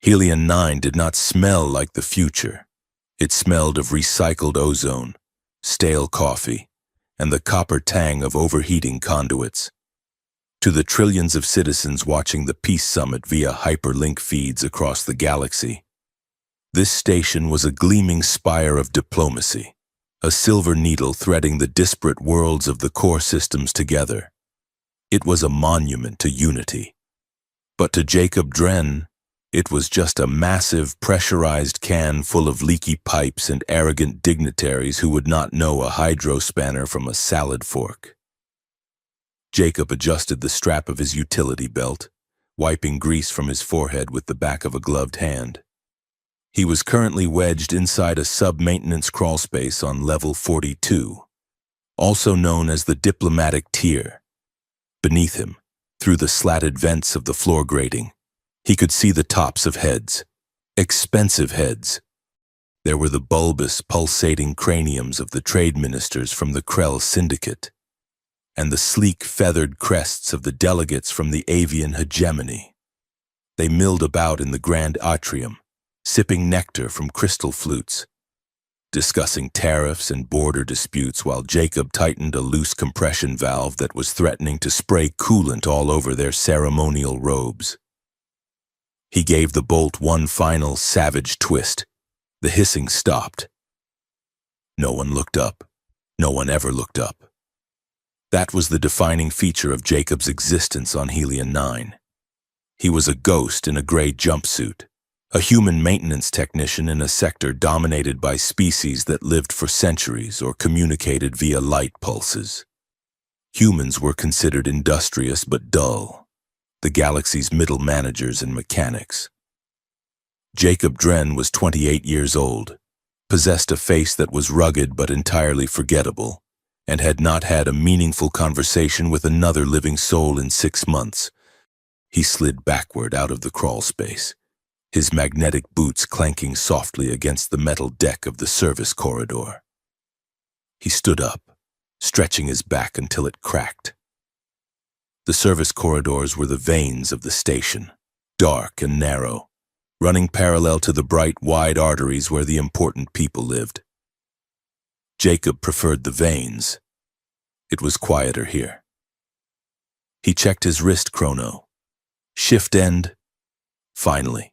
Helium 9 did not smell like the future. It smelled of recycled ozone, stale coffee, and the copper tang of overheating conduits. To the trillions of citizens watching the Peace Summit via hyperlink feeds across the galaxy, this station was a gleaming spire of diplomacy, a silver needle threading the disparate worlds of the core systems together. It was a monument to unity. But to Jacob Dren, it was just a massive, pressurized can full of leaky pipes and arrogant dignitaries who would not know a hydrospanner from a salad fork. Jacob adjusted the strap of his utility belt, wiping grease from his forehead with the back of a gloved hand. He was currently wedged inside a sub-maintenance crawlspace on level 42, also known as the diplomatic tier. Beneath him, through the slatted vents of the floor grating, he could see the tops of heads, expensive heads. There were the bulbous, pulsating craniums of the trade ministers from the Krell Syndicate, and the sleek, feathered crests of the delegates from the avian hegemony. They milled about in the grand atrium, sipping nectar from crystal flutes, discussing tariffs and border disputes while Jacob tightened a loose compression valve that was threatening to spray coolant all over their ceremonial robes. He gave the bolt one final, savage twist. The hissing stopped. No one looked up. No one ever looked up. That was the defining feature of Jacob's existence on Helium 9. He was a ghost in a gray jumpsuit, a human maintenance technician in a sector dominated by species that lived for centuries or communicated via light pulses. Humans were considered industrious but dull, the galaxy's middle managers and mechanics. Jacob Dren was 28 years old, possessed a face that was rugged but entirely forgettable, and had not had a meaningful conversation with another living soul in 6 months. He slid backward out of the crawl space, his magnetic boots clanking softly against the metal deck of the service corridor. He stood up, stretching his back until it cracked. The service corridors were the veins of the station, dark and narrow, running parallel to the bright, wide arteries where the important people lived. Jacob preferred the veins. It was quieter here. He checked his wrist chrono. Shift end. Finally.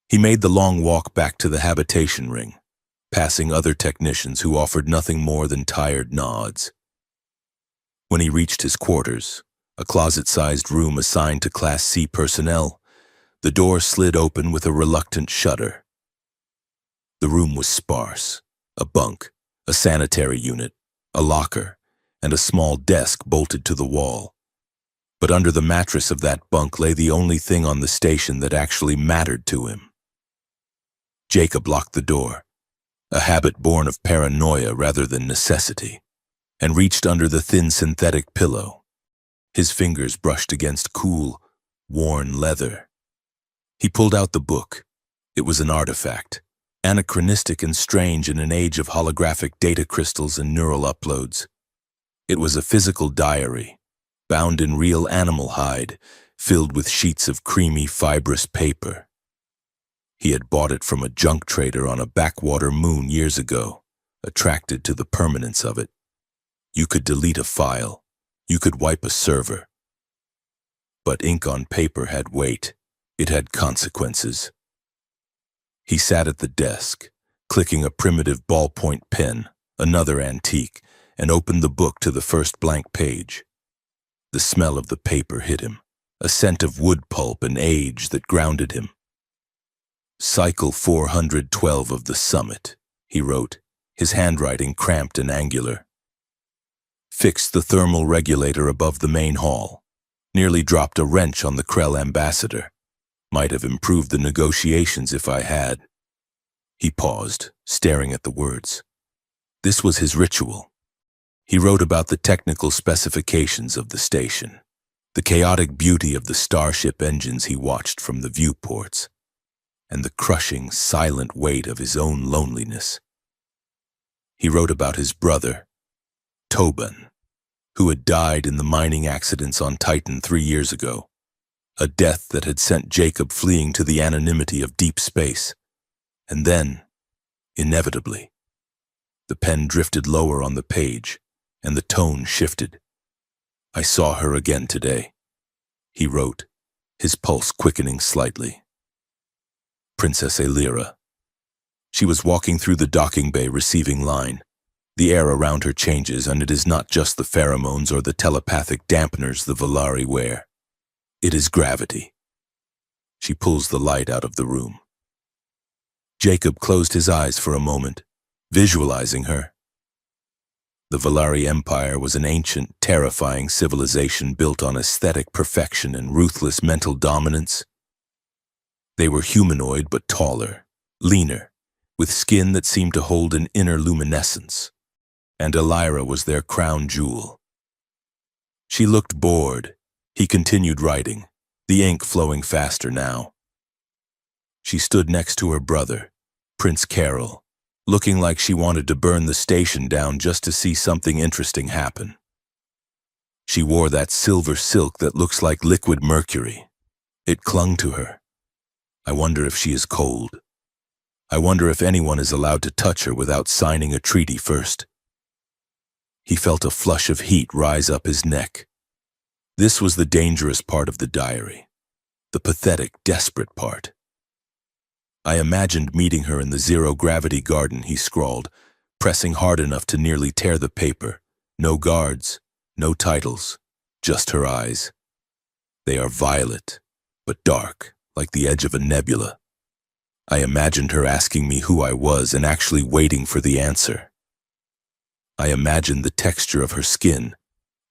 He made the long walk back to the habitation ring, passing other technicians who offered nothing more than tired nods. When he reached his quarters, a closet-sized room assigned to Class C personnel, the door slid open with a reluctant shudder. The room was sparse: a bunk, a sanitary unit, a locker, and a small desk bolted to the wall. But under the mattress of that bunk lay the only thing on the station that actually mattered to him. Jacob locked the door, a habit born of paranoia rather than necessity, and reached under the thin synthetic pillow. His fingers brushed against cool, worn leather. He pulled out the book. It was an artifact, anachronistic and strange in an age of holographic data crystals and neural uploads. It was a physical diary, bound in real animal hide, filled with sheets of creamy, fibrous paper. He had bought it from a junk trader on a backwater moon years ago, attracted to the permanence of it. You could delete a file. You could wipe a server. But ink on paper had weight. It had consequences. He sat at the desk, clicking a primitive ballpoint pen, another antique, and opened the book to the first blank page. The smell of the paper hit him, a scent of wood pulp and age that grounded him. Cycle 412 of the summit, he wrote, his handwriting cramped and angular. Fixed the thermal regulator above the main hall. Nearly dropped a wrench on the Krell ambassador. Might have improved the negotiations if I had. He paused, staring at the words. This was his ritual. He wrote about the technical specifications of the station, the chaotic beauty of the starship engines he watched from the viewports, and the crushing, silent weight of his own loneliness. He wrote about his brother, Tobin, who had died in the mining accidents on Titan 3 years ago, a death that had sent Jacob fleeing to the anonymity of deep space. And then, inevitably, the pen drifted lower on the page, and the tone shifted. "I saw her again today," he wrote, his pulse quickening slightly. Princess Elira. She was walking through the docking bay receiving line. The air around her changes, and it is not just the pheromones or the telepathic dampeners the Valari wear. It is gravity. She pulls the light out of the room. Jacob closed his eyes for a moment, visualizing her. The Valari Empire was an ancient, terrifying civilization built on aesthetic perfection and ruthless mental dominance. They were humanoid but taller, leaner, with skin that seemed to hold an inner luminescence. And Elira was their crown jewel. She looked bored. He continued writing, the ink flowing faster now. She stood next to her brother, Prince Carol, looking like she wanted to burn the station down just to see something interesting happen. She wore that silver silk that looks like liquid mercury. It clung to her. I wonder if she is cold. I wonder if anyone is allowed to touch her without signing a treaty first. He felt a flush of heat rise up his neck. This was the dangerous part of the diary, the pathetic, desperate part. "I imagined meeting her in the zero-gravity garden," he scrawled, pressing hard enough to nearly tear the paper. No guards, no titles, just her eyes. They are violet, but dark, like the edge of a nebula. I imagined her asking me who I was and actually waiting for the answer. I imagined the texture of her skin,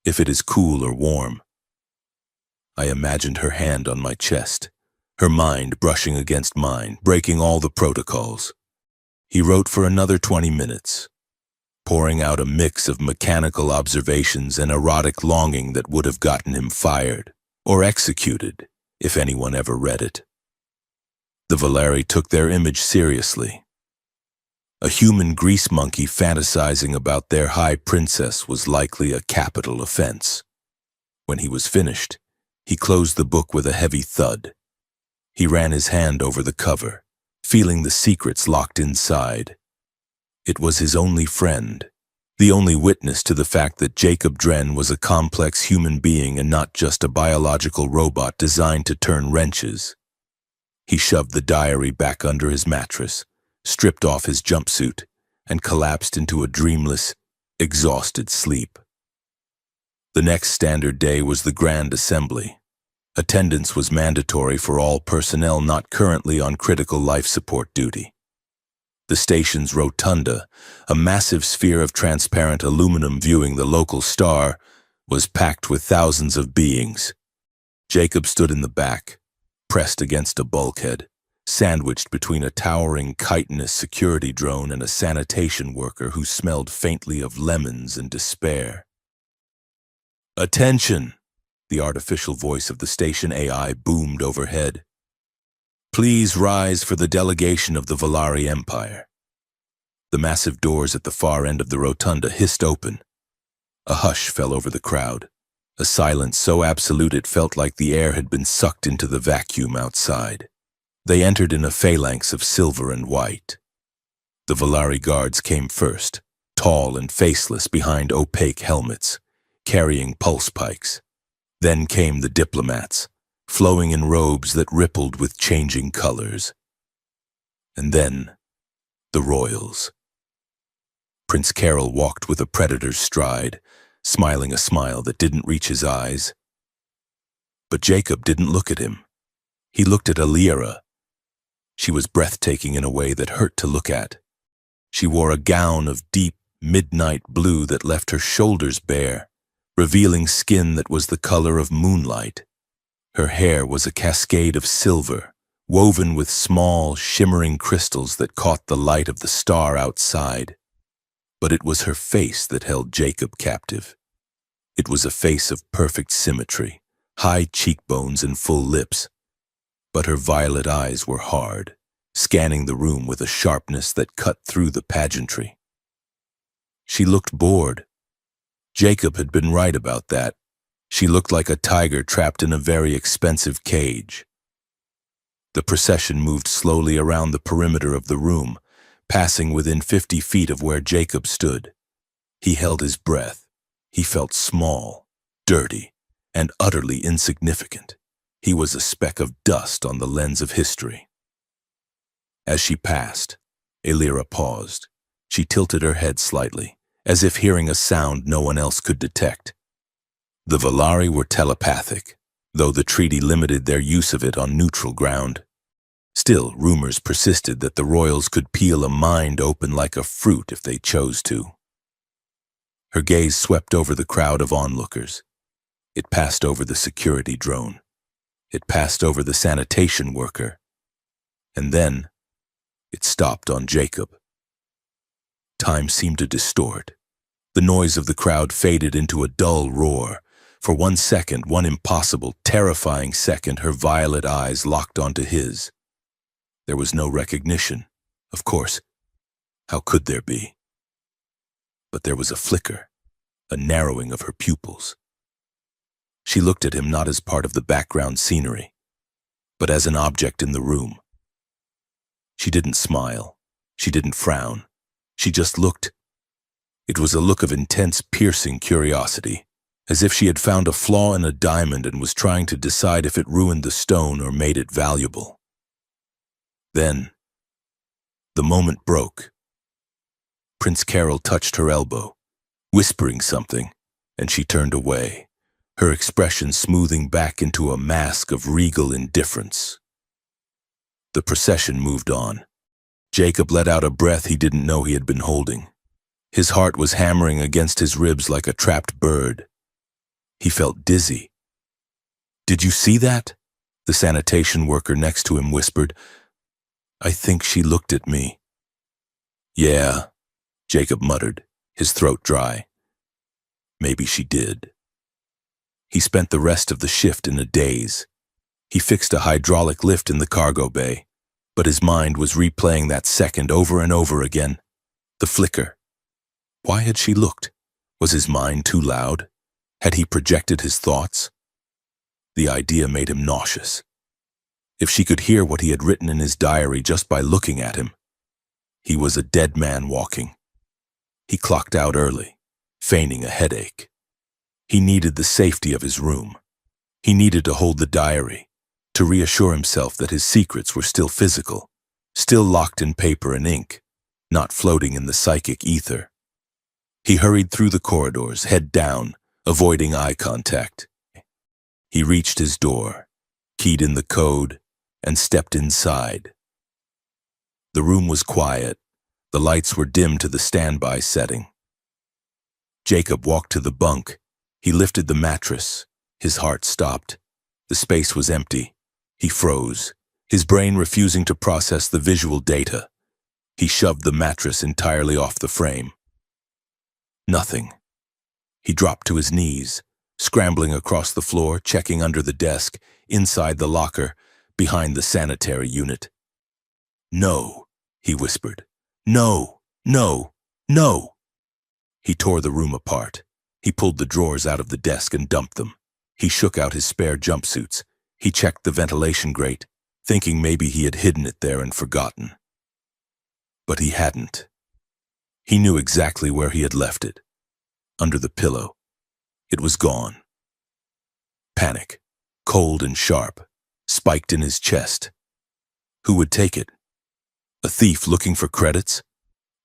if it is cool or warm. I imagined her hand on my chest, her mind brushing against mine, breaking all the protocols. He wrote for another 20 minutes, pouring out a mix of mechanical observations and erotic longing that would have gotten him fired or executed if anyone ever read it. The Valari took their image seriously. A human grease monkey fantasizing about their high princess was likely a capital offense. When he was finished, he closed the book with a heavy thud. He ran his hand over the cover, feeling the secrets locked inside. It was his only friend, the only witness to the fact that Jacob Dren was a complex human being and not just a biological robot designed to turn wrenches. He shoved the diary back under his mattress, stripped off his jumpsuit, and collapsed into a dreamless, exhausted sleep. The next standard day was the Grand Assembly. Attendance was mandatory for all personnel not currently on critical life support duty. The station's rotunda, a massive sphere of transparent aluminum viewing the local star, was packed with thousands of beings. Jacob stood in the back, pressed against a bulkhead, sandwiched between a towering chitinous security drone and a sanitation worker who smelled faintly of lemons and despair. "Attention!" The artificial voice of the station AI boomed overhead. "Please rise for the delegation of the Valari Empire." The massive doors at the far end of the rotunda hissed open. A hush fell over the crowd, a silence so absolute it felt like the air had been sucked into the vacuum outside. They entered in a phalanx of silver and white. The Valari guards came first, tall and faceless behind opaque helmets, carrying pulse pikes. Then came the diplomats, flowing in robes that rippled with changing colors. And then, the royals. Prince Carol walked with a predator's stride, smiling a smile that didn't reach his eyes. But Jacob didn't look at him. He looked at Elira. She was breathtaking in a way that hurt to look at. She wore a gown of deep, midnight blue that left her shoulders bare, revealing skin that was the color of moonlight. Her hair was a cascade of silver, woven with small, shimmering crystals that caught the light of the star outside. But it was her face that held Jacob captive. It was a face of perfect symmetry, high cheekbones and full lips. But her violet eyes were hard, scanning the room with a sharpness that cut through the pageantry. She looked bored. Jacob had been right about that. She looked like a tiger trapped in a very expensive cage. The procession moved slowly around the perimeter of the room, passing within 50 feet of where Jacob stood. He held his breath. He felt small, dirty, and utterly insignificant. He was a speck of dust on the lens of history. As she passed, Elira paused. She tilted her head slightly, as if hearing a sound no one else could detect. The Valari were telepathic, though the treaty limited their use of it on neutral ground. Still, rumors persisted that the royals could peel a mind open like a fruit if they chose to. Her gaze swept over the crowd of onlookers. It passed over the security drone. It passed over the sanitation worker. And then, it stopped on Jacob. Time seemed to distort. The noise of the crowd faded into a dull roar. For 1 second, one impossible, terrifying second, her violet eyes locked onto his. There was no recognition, of course. How could there be? But there was a flicker, a narrowing of her pupils. She looked at him not as part of the background scenery, but as an object in the room. She didn't smile. She didn't frown. She just looked. It was a look of intense, piercing curiosity, as if she had found a flaw in a diamond and was trying to decide if it ruined the stone or made it valuable. Then, the moment broke. Prince Carol touched her elbow, whispering something, and she turned away, her expression smoothing back into a mask of regal indifference. The procession moved on. Jacob let out a breath he didn't know he had been holding. His heart was hammering against his ribs like a trapped bird. He felt dizzy. "Did you see that?" the sanitation worker next to him whispered. "I think she looked at me." "Yeah," Jacob muttered, his throat dry. "Maybe she did." He spent the rest of the shift in a daze. He fixed a hydraulic lift in the cargo bay, but his mind was replaying that second over and over again. The flicker. Why had she looked? Was his mind too loud? Had he projected his thoughts? The idea made him nauseous. If she could hear what he had written in his diary just by looking at him, he was a dead man walking. He clocked out early, feigning a headache. He needed the safety of his room. He needed to hold the diary, to reassure himself that his secrets were still physical, still locked in paper and ink, not floating in the psychic ether. He hurried through the corridors, head down, avoiding eye contact. He reached his door, keyed in the code, and stepped inside. The room was quiet. The lights were dim to the standby setting. Jacob walked to the bunk. He lifted the mattress. His heart stopped. The space was empty. He froze, his brain refusing to process the visual data. He shoved the mattress entirely off the frame. Nothing. He dropped to his knees, scrambling across the floor, checking under the desk, inside the locker, behind the sanitary unit. "No," he whispered. "No, no, no." He tore the room apart. He pulled the drawers out of the desk and dumped them. He shook out his spare jumpsuits. He checked the ventilation grate, thinking maybe he had hidden it there and forgotten. But he hadn't. He knew exactly where he had left it. Under the pillow. It was gone. Panic, cold and sharp, spiked in his chest. Who would take it? A thief looking for credits?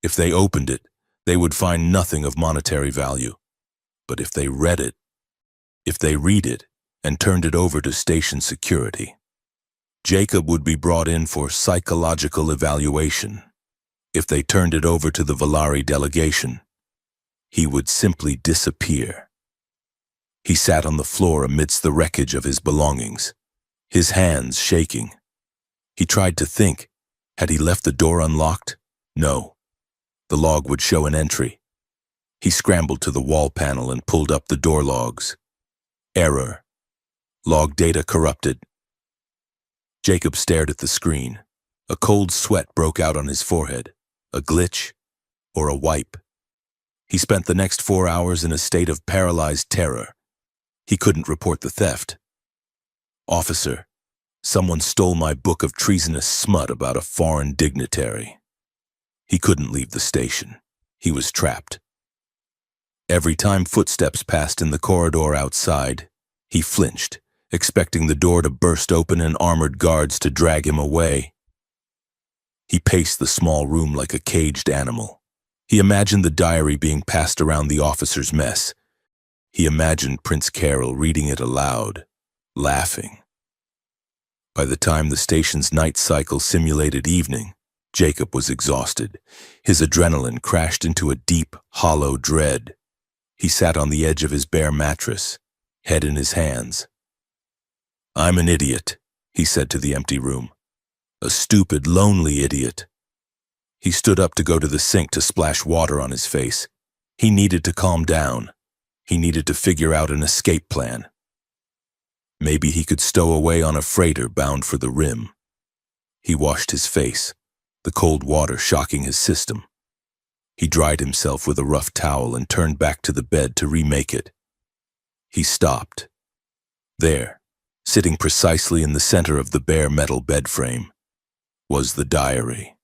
If they opened it, they would find nothing of monetary value. But if they read it, if they read it and turned it over to station security, Jacob would be brought in for psychological evaluation. If they turned it over to the Valari delegation, he would simply disappear. He sat on the floor amidst the wreckage of his belongings, his hands shaking. He tried to think. Had he left the door unlocked? No. The log would show an entry. He scrambled to the wall panel and pulled up the door logs. Error. Log data corrupted. Jacob stared at the screen. A cold sweat broke out on his forehead. A glitch or a wipe. He spent the next 4 hours in a state of paralyzed terror. He couldn't report the theft. "Officer, someone stole my book of treasonous smut about a foreign dignitary." He couldn't leave the station. He was trapped. Every time footsteps passed in the corridor outside, he flinched, expecting the door to burst open and armored guards to drag him away. He paced the small room like a caged animal. He imagined the diary being passed around the officer's mess. He imagined Prince Carol reading it aloud, laughing. By the time the station's night cycle simulated evening, Jacob was exhausted. His adrenaline crashed into a deep, hollow dread. He sat on the edge of his bare mattress, head in his hands. "I'm an idiot," he said to the empty room. "A stupid, lonely idiot." He stood up to go to the sink to splash water on his face. He needed to calm down. He needed to figure out an escape plan. Maybe he could stow away on a freighter bound for the rim. He washed his face, the cold water shocking his system. He dried himself with a rough towel and turned back to the bed to remake it. He stopped. There, sitting precisely in the center of the bare metal bed frame, was the diary.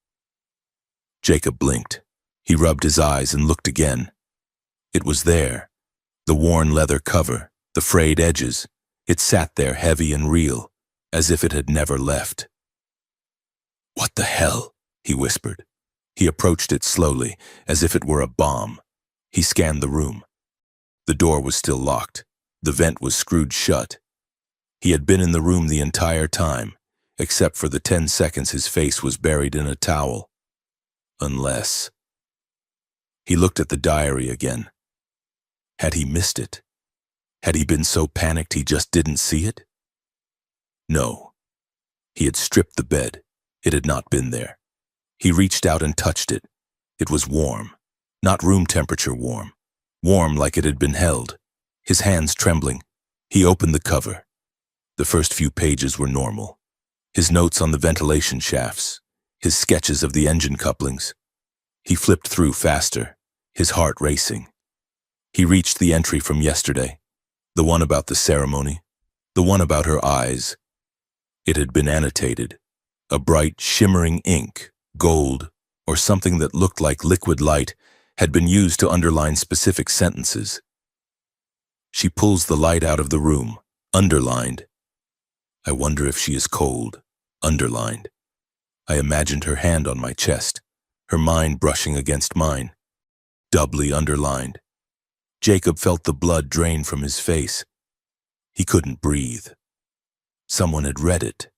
Jacob blinked. He rubbed his eyes and looked again. It was there, the worn leather cover, the frayed edges. It sat there heavy and real, as if it had never left. "What the hell?" he whispered. He approached it slowly, as if it were a bomb. He scanned the room. The door was still locked. The vent was screwed shut. He had been in the room the entire time, except for the 10 seconds his face was buried in a towel. Unless... He looked at the diary again. Had he missed it? Had he been so panicked he just didn't see it? No. He had stripped the bed. It had not been there. He reached out and touched it. It was warm. Not room temperature warm. Warm like it had been held. His hands trembling. He opened the cover. The first few pages were normal. His notes on the ventilation shafts. His sketches of the engine couplings. He flipped through faster, his heart racing. He reached the entry from yesterday. The one about the ceremony. The one about her eyes. It had been annotated. A bright, shimmering ink, gold, or something that looked like liquid light, had been used to underline specific sentences. She pulls the light out of the room, underlined. I wonder if she is cold, underlined. I imagined her hand on my chest, her mind brushing against mine, doubly underlined. Jacob felt the blood drain from his face. He couldn't breathe. Someone had read it.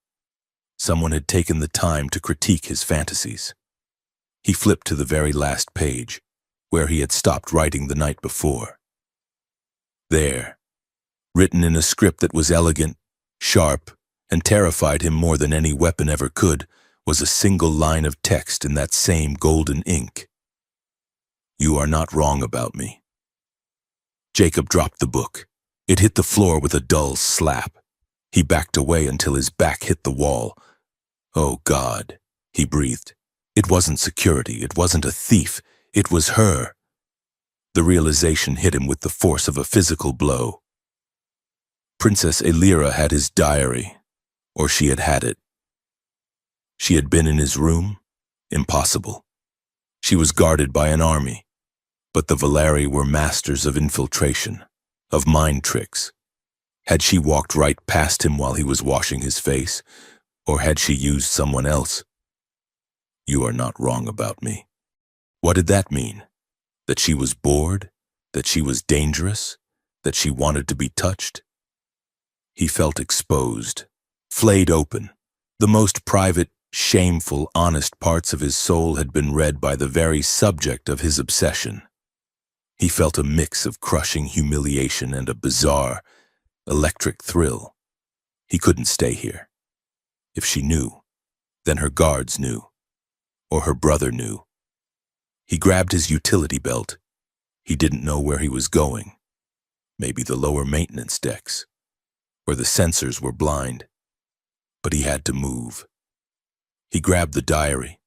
Someone had taken the time to critique his fantasies. He flipped to the very last page, where he had stopped writing the night before. There, written in a script that was elegant, sharp, and terrified him more than any weapon ever could, was a single line of text in that same golden ink. You are not wrong about me. Jacob dropped the book. It hit the floor with a dull slap. He backed away until his back hit the wall. Oh God, he breathed. It wasn't security, it wasn't a thief, it was her. The realization hit him with the force of a physical blow. Princess Elira had his diary, or she had had it. She had been in his room? Impossible. She was guarded by an army, but the Valeri were masters of infiltration, of mind tricks. Had she walked right past him while he was washing his face, or had she used someone else? You are not wrong about me. What did that mean? That she was bored? That she was dangerous? That she wanted to be touched? He felt exposed, flayed open. The most private, shameful, honest parts of his soul had been read by the very subject of his obsession. He felt a mix of crushing humiliation and a bizarre, electric thrill. He couldn't stay here. If she knew, then her guards knew, or her brother knew. He grabbed his utility belt. He didn't know where he was going. Maybe the lower maintenance decks, where the sensors were blind. But he had to move. He grabbed the diary,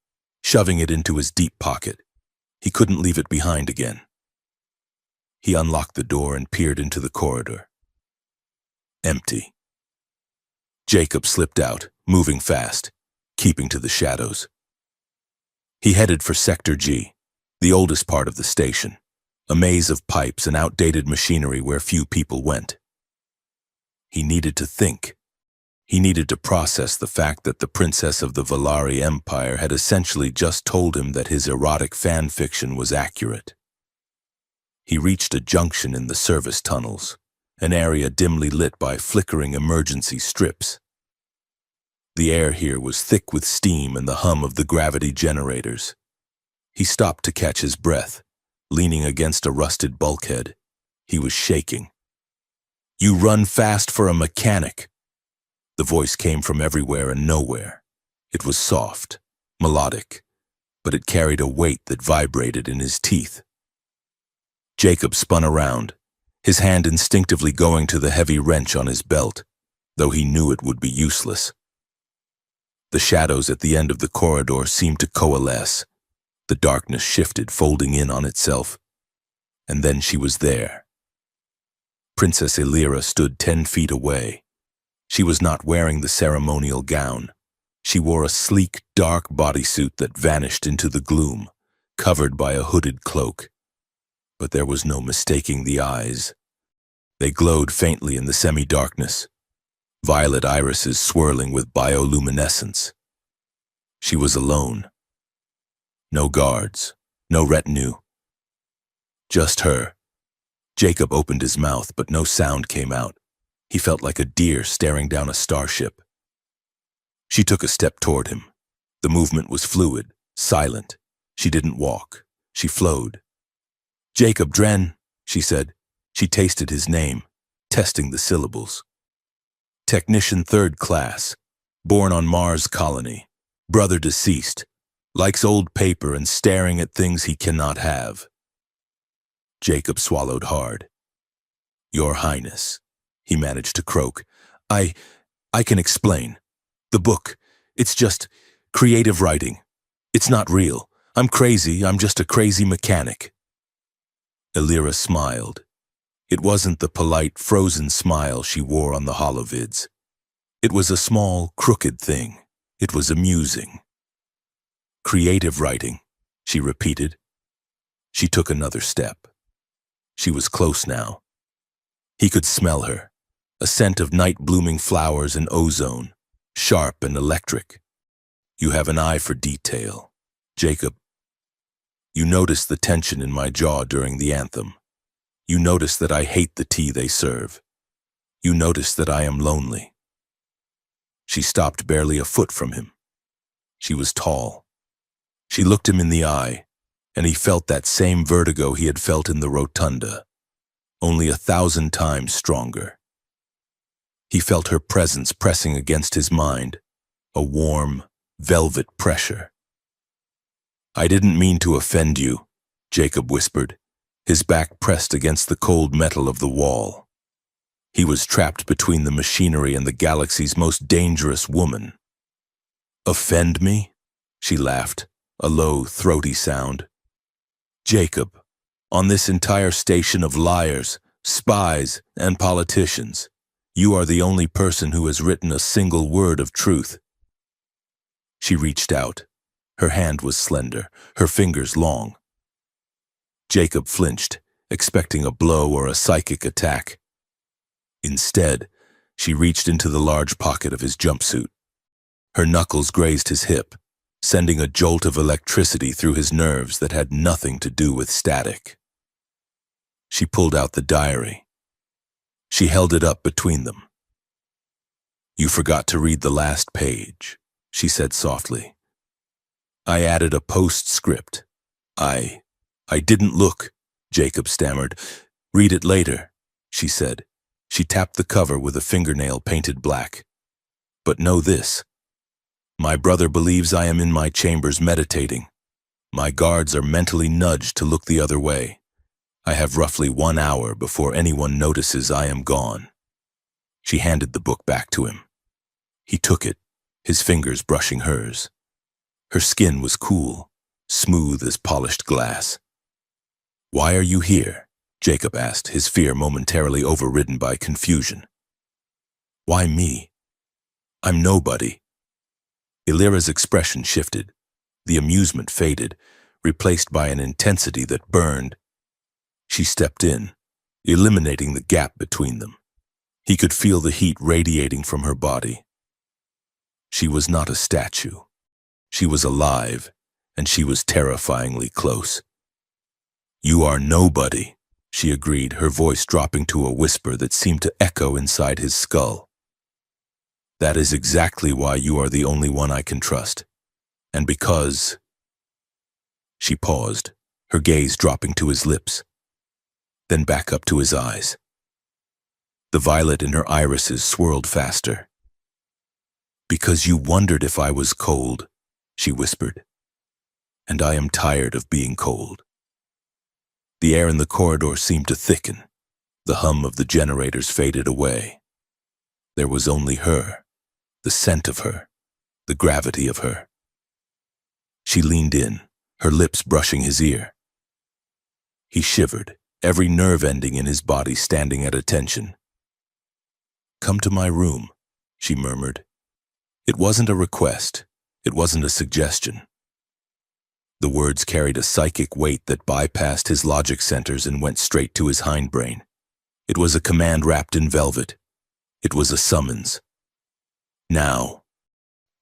shoving it into his deep pocket. He couldn't leave it behind again. He unlocked the door and peered into the corridor. Empty. Jacob slipped out, moving fast, keeping to the shadows. He headed for Sector G, the oldest part of the station, a maze of pipes and outdated machinery where few people went. He needed to think. He needed to process the fact that the princess of the Valari Empire had essentially just told him that his erotic fan fiction was accurate. He reached a junction in the service tunnels, an area dimly lit by flickering emergency strips. The air here was thick with steam and the hum of the gravity generators. He stopped to catch his breath, leaning against a rusted bulkhead. He was shaking. "You run fast for a mechanic." The voice came from everywhere and nowhere. It was soft, melodic, but it carried a weight that vibrated in his teeth. Jacob spun around, his hand instinctively going to the heavy wrench on his belt, though he knew it would be useless. The shadows at the end of the corridor seemed to coalesce. The darkness shifted, folding in on itself. And then she was there. Princess Elira stood 10 feet away. She was not wearing the ceremonial gown. She wore a sleek, dark bodysuit that vanished into the gloom, covered by a hooded cloak. But there was no mistaking the eyes. They glowed faintly in the semi-darkness, violet irises swirling with bioluminescence. She was alone. No guards, no retinue. Just her. Jacob opened his mouth, but no sound came out. He felt like a deer staring down a starship. She took a step toward him. The movement was fluid, silent. She didn't walk. She flowed. "Jacob Dren," she said. She tasted his name, testing the syllables. Technician 3rd class, born on Mars colony, brother deceased, likes old paper and staring at things he cannot have. Jacob swallowed hard. "Your Highness," he managed to croak. I can explain. The book, it's just creative writing. It's not real. I'm crazy, I'm just a crazy mechanic." Elira smiled. It wasn't the polite, frozen smile she wore on the holovids. It was a small, crooked thing. It was amusing. "Creative writing," she repeated. She took another step. She was close now. He could smell her, a scent of night-blooming flowers and ozone, sharp and electric. "You have an eye for detail, Jacob. You notice the tension in my jaw during the anthem. You notice that I hate the tea they serve. You notice that I am lonely." She stopped barely a foot from him. She was tall. She looked him in the eye, and he felt that same vertigo he had felt in the rotunda, only 1,000 times stronger. He felt her presence pressing against his mind, a warm, velvet pressure. "I didn't mean to offend you," Jacob whispered, his back pressed against the cold metal of the wall. He was trapped between the machinery and the galaxy's most dangerous woman. "Offend me?" She laughed, a low, throaty sound. "Jacob, on this entire station of liars, spies, and politicians, you are the only person who has written a single word of truth." She reached out. Her hand was slender, her fingers long. Jacob flinched, expecting a blow or a psychic attack. Instead, she reached into the large pocket of his jumpsuit. Her knuckles grazed his hip, sending a jolt of electricity through his nerves that had nothing to do with static. She pulled out the diary. She held it up between them. "You forgot to read the last page," she said softly. "I added a postscript. I didn't look," Jacob stammered. "Read it later," she said. She tapped the cover with a fingernail painted black. "But know this. My brother believes I am in my chambers meditating. My guards are mentally nudged to look the other way. I have roughly 1 hour before anyone notices I am gone." She handed the book back to him. He took it, his fingers brushing hers. Her skin was cool, smooth as polished glass. "Why are you here?" Jacob asked, his fear momentarily overridden by confusion. Why me? I'm nobody. Illyra's expression shifted. The amusement faded, replaced by an intensity that burned. She stepped in, eliminating the gap between them. He could feel the heat radiating from her body. She was not a statue. She was alive, and she was terrifyingly close. You are nobody, she agreed, her voice dropping to a whisper that seemed to echo inside his skull. That is exactly why you are the only one I can trust. And because... She paused, her gaze dropping to his lips, then back up to his eyes. The violet in her irises swirled faster. Because you wondered if I was cold, she whispered. And I am tired of being cold. The air in the corridor seemed to thicken. The hum of the generators faded away. There was only her, the scent of her, the gravity of her. She leaned in, her lips brushing his ear. He shivered, every nerve ending in his body standing at attention. Come to my room, she murmured. It wasn't a request. It wasn't a suggestion. The words carried a psychic weight that bypassed his logic centers and went straight to his hindbrain. It was a command wrapped in velvet. It was a summons. Now.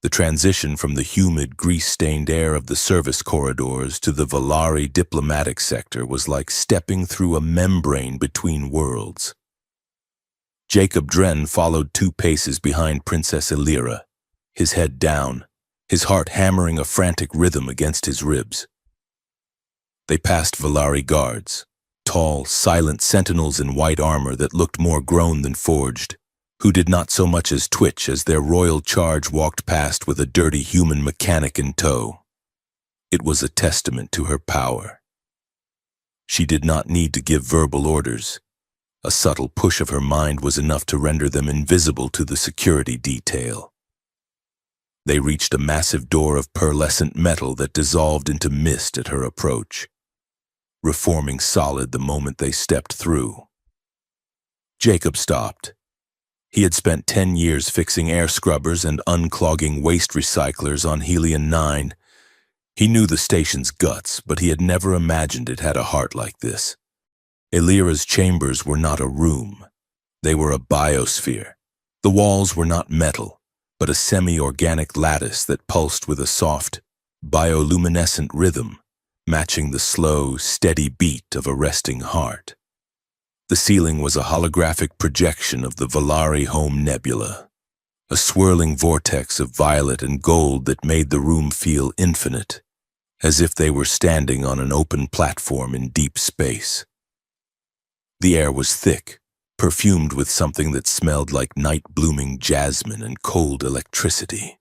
The transition from the humid, grease-stained air of the service corridors to the Valari diplomatic sector was like stepping through a membrane between worlds. Jacob Dren followed 2 paces behind Princess Illyra, his head down, his heart hammering a frantic rhythm against his ribs. They passed Valari guards, tall, silent sentinels in white armor that looked more grown than forged, who did not so much as twitch as their royal charge walked past with a dirty human mechanic in tow. It was a testament to her power. She did not need to give verbal orders. A subtle push of her mind was enough to render them invisible to the security detail. They reached a massive door of pearlescent metal that dissolved into mist at her approach, reforming solid the moment they stepped through. Jacob stopped. He had spent 10 years fixing air scrubbers and unclogging waste recyclers on Helion 9. He knew the station's guts, but he had never imagined it had a heart like this. Illyra's chambers were not a room. They were a biosphere. The walls were not metal, but a semi-organic lattice that pulsed with a soft, bioluminescent rhythm, matching the slow, steady beat of a resting heart. The ceiling was a holographic projection of the Valari home nebula, a swirling vortex of violet and gold that made the room feel infinite, as if they were standing on an open platform in deep space. The air was thick, perfumed with something that smelled like night-blooming jasmine and cold electricity.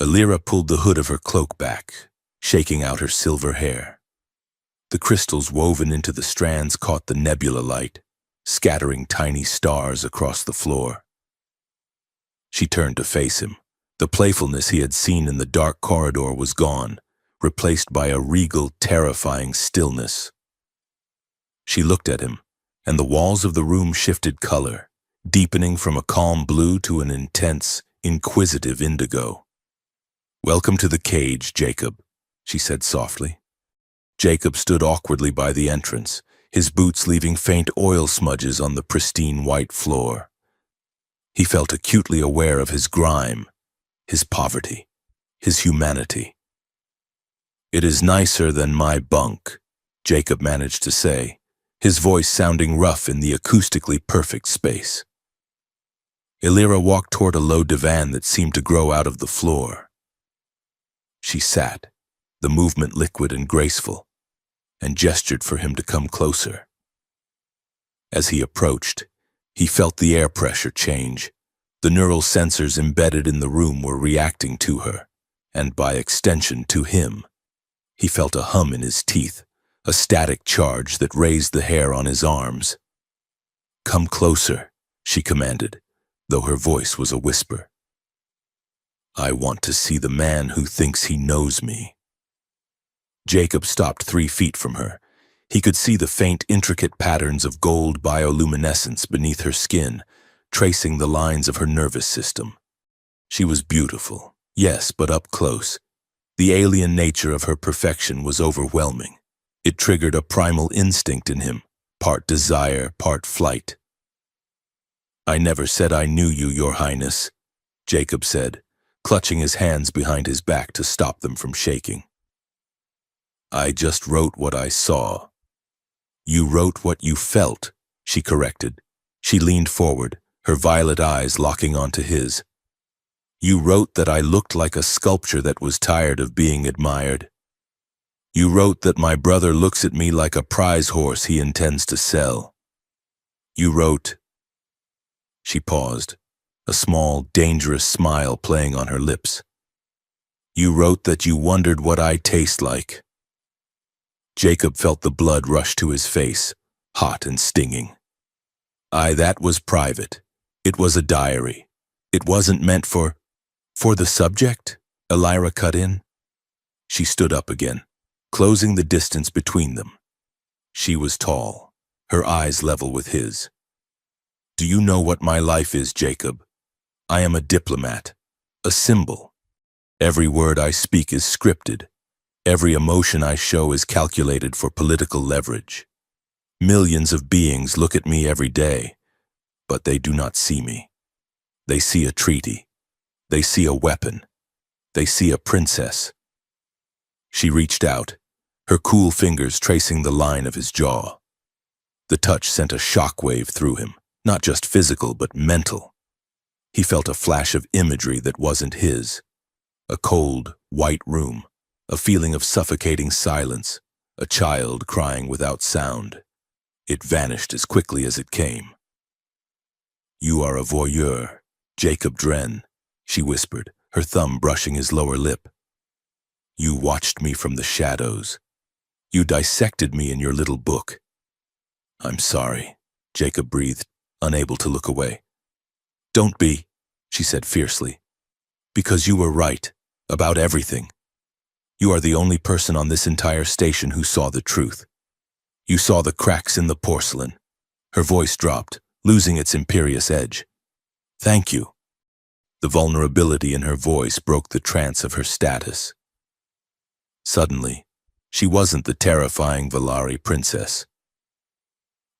Illyra pulled the hood of her cloak back, shaking out her silver hair. The crystals woven into the strands caught the nebula light, scattering tiny stars across the floor. She turned to face him. The playfulness he had seen in the dark corridor was gone, replaced by a regal, terrifying stillness. She looked at him, and the walls of the room shifted color, deepening from a calm blue to an intense, inquisitive indigo. "Welcome to the cage, Jacob," she said softly. Jacob stood awkwardly by the entrance, his boots leaving faint oil smudges on the pristine white floor. He felt acutely aware of his grime, his poverty, his humanity. "It is nicer than my bunk," Jacob managed to say, his voice sounding rough in the acoustically perfect space. Illyra walked toward a low divan that seemed to grow out of the floor. She sat, the movement liquid and graceful, and gestured for him to come closer. As he approached, he felt the air pressure change. The neural sensors embedded in the room were reacting to her, and by extension to him. He felt a hum in his teeth, a static charge that raised the hair on his arms. "Come closer," she commanded, though her voice was a whisper. "I want to see the man who thinks he knows me." Jacob stopped 3 feet from her. He could see the faint, intricate patterns of gold bioluminescence beneath her skin, tracing the lines of her nervous system. She was beautiful, yes, but up close. The alien nature of her perfection was overwhelming. It triggered a primal instinct in him, part desire, part flight. "I never said I knew you, Your Highness," Jacob said, clutching his hands behind his back to stop them from shaking. "I just wrote what I saw." "You wrote what you felt," she corrected. She leaned forward, her violet eyes locking onto his. "You wrote that I looked like a sculpture that was tired of being admired. You wrote that my brother looks at me like a prize horse he intends to sell. You wrote—" She paused, a small, dangerous smile playing on her lips. "You wrote that you wondered what I taste like." Jacob felt the blood rush to his face, hot and stinging. That was private. It was a diary. It wasn't meant for the subject," Elira cut in. She stood up again, closing the distance between them. She was tall, her eyes level with his. "Do you know what my life is, Jacob? I am a diplomat, a symbol. Every word I speak is scripted. Every emotion I show is calculated for political leverage. Millions of beings look at me every day, but they do not see me. They see a treaty. They see a weapon. They see a princess." She reached out, her cool fingers tracing the line of his jaw. The touch sent a shockwave through him, not just physical but mental. He felt a flash of imagery that wasn't his. A cold, white room, a feeling of suffocating silence, a child crying without sound. It vanished as quickly as it came. "You are a voyeur, Jacob Dren," she whispered, her thumb brushing his lower lip. "You watched me from the shadows. You dissected me in your little book." "I'm sorry," Jacob breathed, unable to look away. "Don't be," she said fiercely. "Because you were right, about everything. You are the only person on this entire station who saw the truth. You saw the cracks in the porcelain." Her voice dropped, losing its imperious edge. "Thank you." The vulnerability in her voice broke the trance of her status. Suddenly, she wasn't the terrifying Valari princess.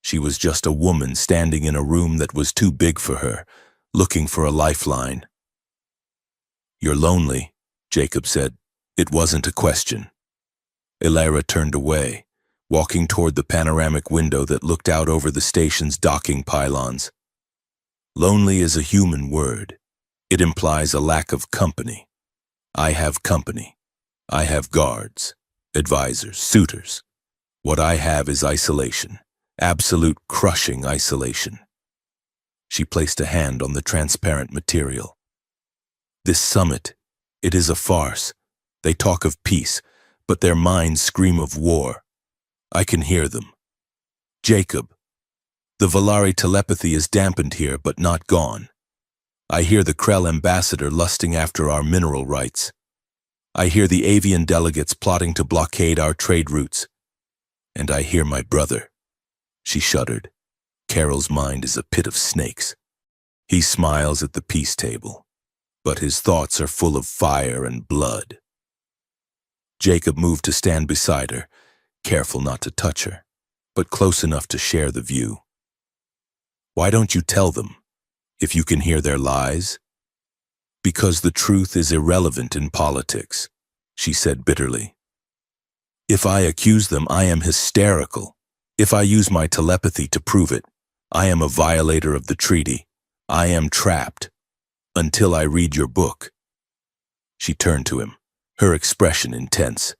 She was just a woman standing in a room that was too big for her, looking for a lifeline. "You're lonely," Jacob said. It wasn't a question. Elira turned away, walking toward the panoramic window that looked out over the station's docking pylons. Lonely is a human word. It implies a lack of company. I have company. I have guards, advisors, suitors. What I have is isolation, absolute crushing isolation. She placed a hand on the transparent material. "This summit, it is a farce. They talk of peace, but their minds scream of war. I can hear them. Jacob, the Valari telepathy is dampened here, but not gone. I hear the Krell ambassador lusting after our mineral rights. I hear the avian delegates plotting to blockade our trade routes. And I hear my brother." She shuddered. Carol's mind is a pit of snakes. He smiles at the peace table, but his thoughts are full of fire and blood. Jacob moved to stand beside her, careful not to touch her, but close enough to share the view. "Why don't you tell them, if you can hear their lies?" "Because the truth is irrelevant in politics," she said bitterly. "If I accuse them, I am hysterical. If I use my telepathy to prove it, I am a violator of the treaty. I am trapped. Until I read your book." She turned to him, her expression intense.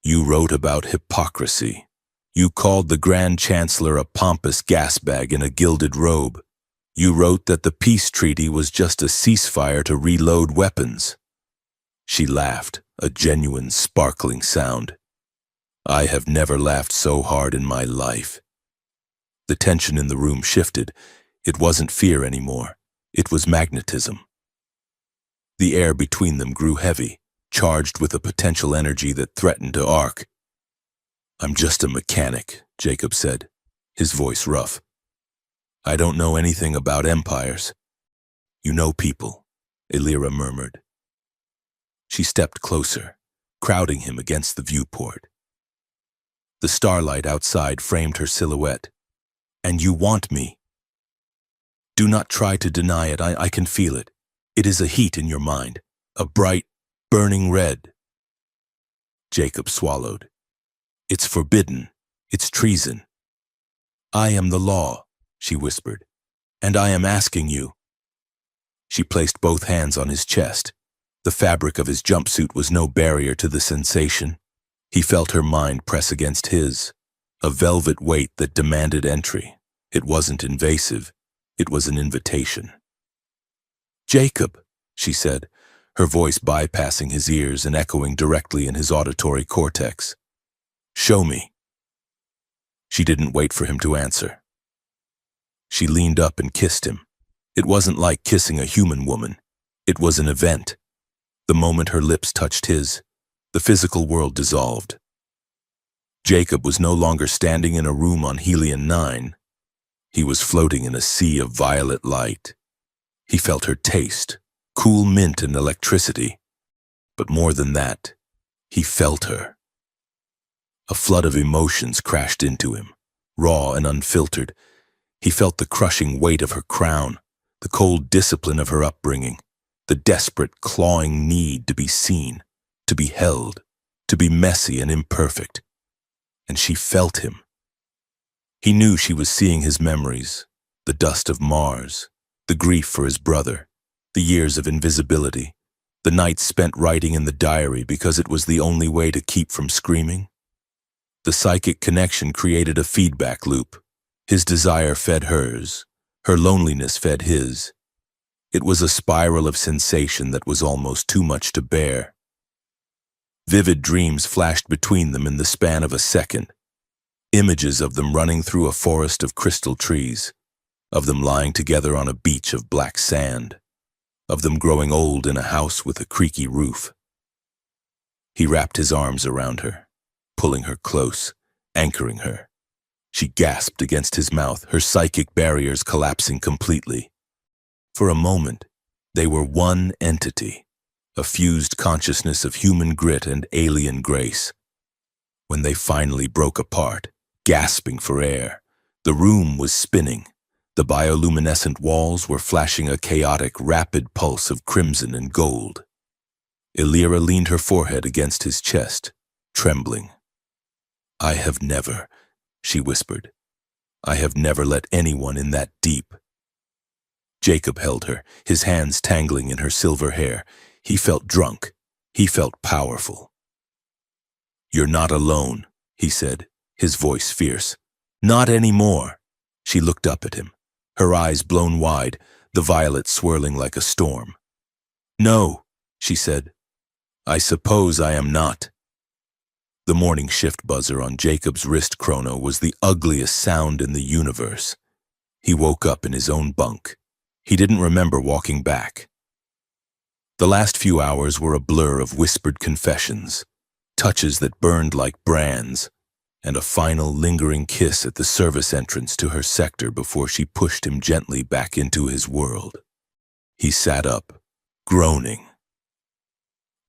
"You wrote about hypocrisy. You called the Grand Chancellor a pompous gasbag in a gilded robe. You wrote that the peace treaty was just a ceasefire to reload weapons." She laughed, a genuine, sparkling sound. I have never laughed so hard in my life. The tension in the room shifted. It wasn't fear anymore. It was magnetism. The air between them grew heavy, charged with a potential energy that threatened to arc. "I'm just a mechanic," Jacob said, his voice rough. I don't know anything about empires. You know people, Elira murmured. She stepped closer, crowding him against the viewport. The starlight outside framed her silhouette. And you want me. Do not try to deny it, I can feel it. It is a heat in your mind, a bright, burning red. Jacob swallowed. It's forbidden. It's treason. I am the law, she whispered, and I am asking you. She placed both hands on his chest. The fabric of his jumpsuit was no barrier to the sensation. He felt her mind press against his, a velvet weight that demanded entry. It wasn't invasive. It was an invitation. Jacob, she said, her voice bypassing his ears and echoing directly in his auditory cortex. Show me. She didn't wait for him to answer. She leaned up and kissed him. It wasn't like kissing a human woman. It was an event. The moment her lips touched his, the physical world dissolved. Jacob was no longer standing in a room on Helion 9. He was floating in a sea of violet light. He felt her taste, cool mint and electricity. But more than that, he felt her. A flood of emotions crashed into him, raw and unfiltered. He felt the crushing weight of her crown, the cold discipline of her upbringing, the desperate, clawing need to be seen, to be held, to be messy and imperfect. And she felt him. He knew she was seeing his memories, the dust of Mars, the grief for his brother, the years of invisibility, the nights spent writing in the diary because it was the only way to keep from screaming. The psychic connection created a feedback loop. His desire fed hers, her loneliness fed his. It was a spiral of sensation that was almost too much to bear. Vivid dreams flashed between them in the span of a second. Images of them running through a forest of crystal trees, of them lying together on a beach of black sand, of them growing old in a house with a creaky roof. He wrapped his arms around her, pulling her close, anchoring her. She gasped against his mouth, her psychic barriers collapsing completely. For a moment, they were one entity, a fused consciousness of human grit and alien grace. When they finally broke apart, gasping for air, the room was spinning. The bioluminescent walls were flashing a chaotic, rapid pulse of crimson and gold. Elira leaned her forehead against his chest, trembling. I have never, she whispered. I have never let anyone in that deep. Jacob held her, his hands tangling in her silver hair. He felt drunk. He felt powerful. You're not alone, he said, his voice fierce. Not anymore. She looked up at him, her eyes blown wide, the violet swirling like a storm. No, she said. I suppose I am not. The morning shift buzzer on Jacob's wrist chrono was the ugliest sound in the universe. He woke up in his own bunk. He didn't remember walking back. The last few hours were a blur of whispered confessions, touches that burned like brands, and a final lingering kiss at the service entrance to her sector before she pushed him gently back into his world. He sat up, groaning.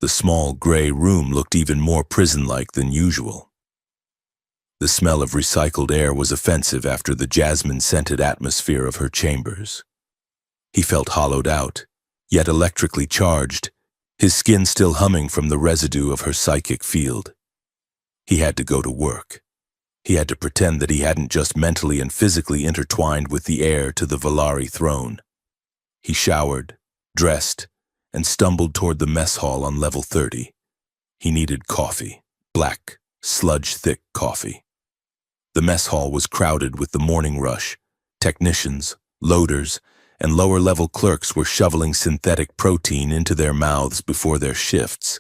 The small gray room looked even more prison-like than usual. The smell of recycled air was offensive after the jasmine-scented atmosphere of her chambers. He felt hollowed out, yet electrically charged, his skin still humming from the residue of her psychic field. He had to go to work. He had to pretend that he hadn't just mentally and physically intertwined with the heir to the Valari throne. He showered, dressed, and stumbled toward the mess hall on level 30. He needed coffee, black, sludge-thick coffee. The mess hall was crowded with the morning rush. Technicians, loaders, and lower-level clerks were shoveling synthetic protein into their mouths before their shifts.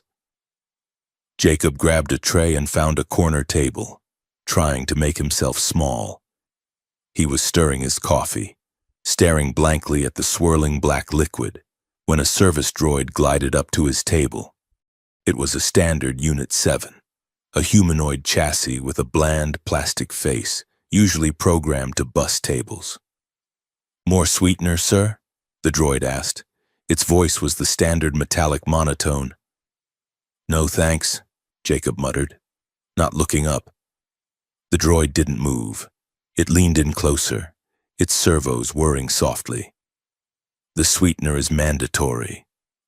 Jacob grabbed a tray and found a corner table, trying to make himself small. He was stirring his coffee, staring blankly at the swirling black liquid, when a service droid glided up to his table. It was a standard Unit 7, a humanoid chassis with a bland plastic face, usually programmed to bus tables. More sweetener, sir? The droid asked. Its voice was the standard metallic monotone. No thanks, Jacob muttered, not looking up. The droid didn't move. It leaned in closer, its servos whirring softly. The sweetener is mandatory,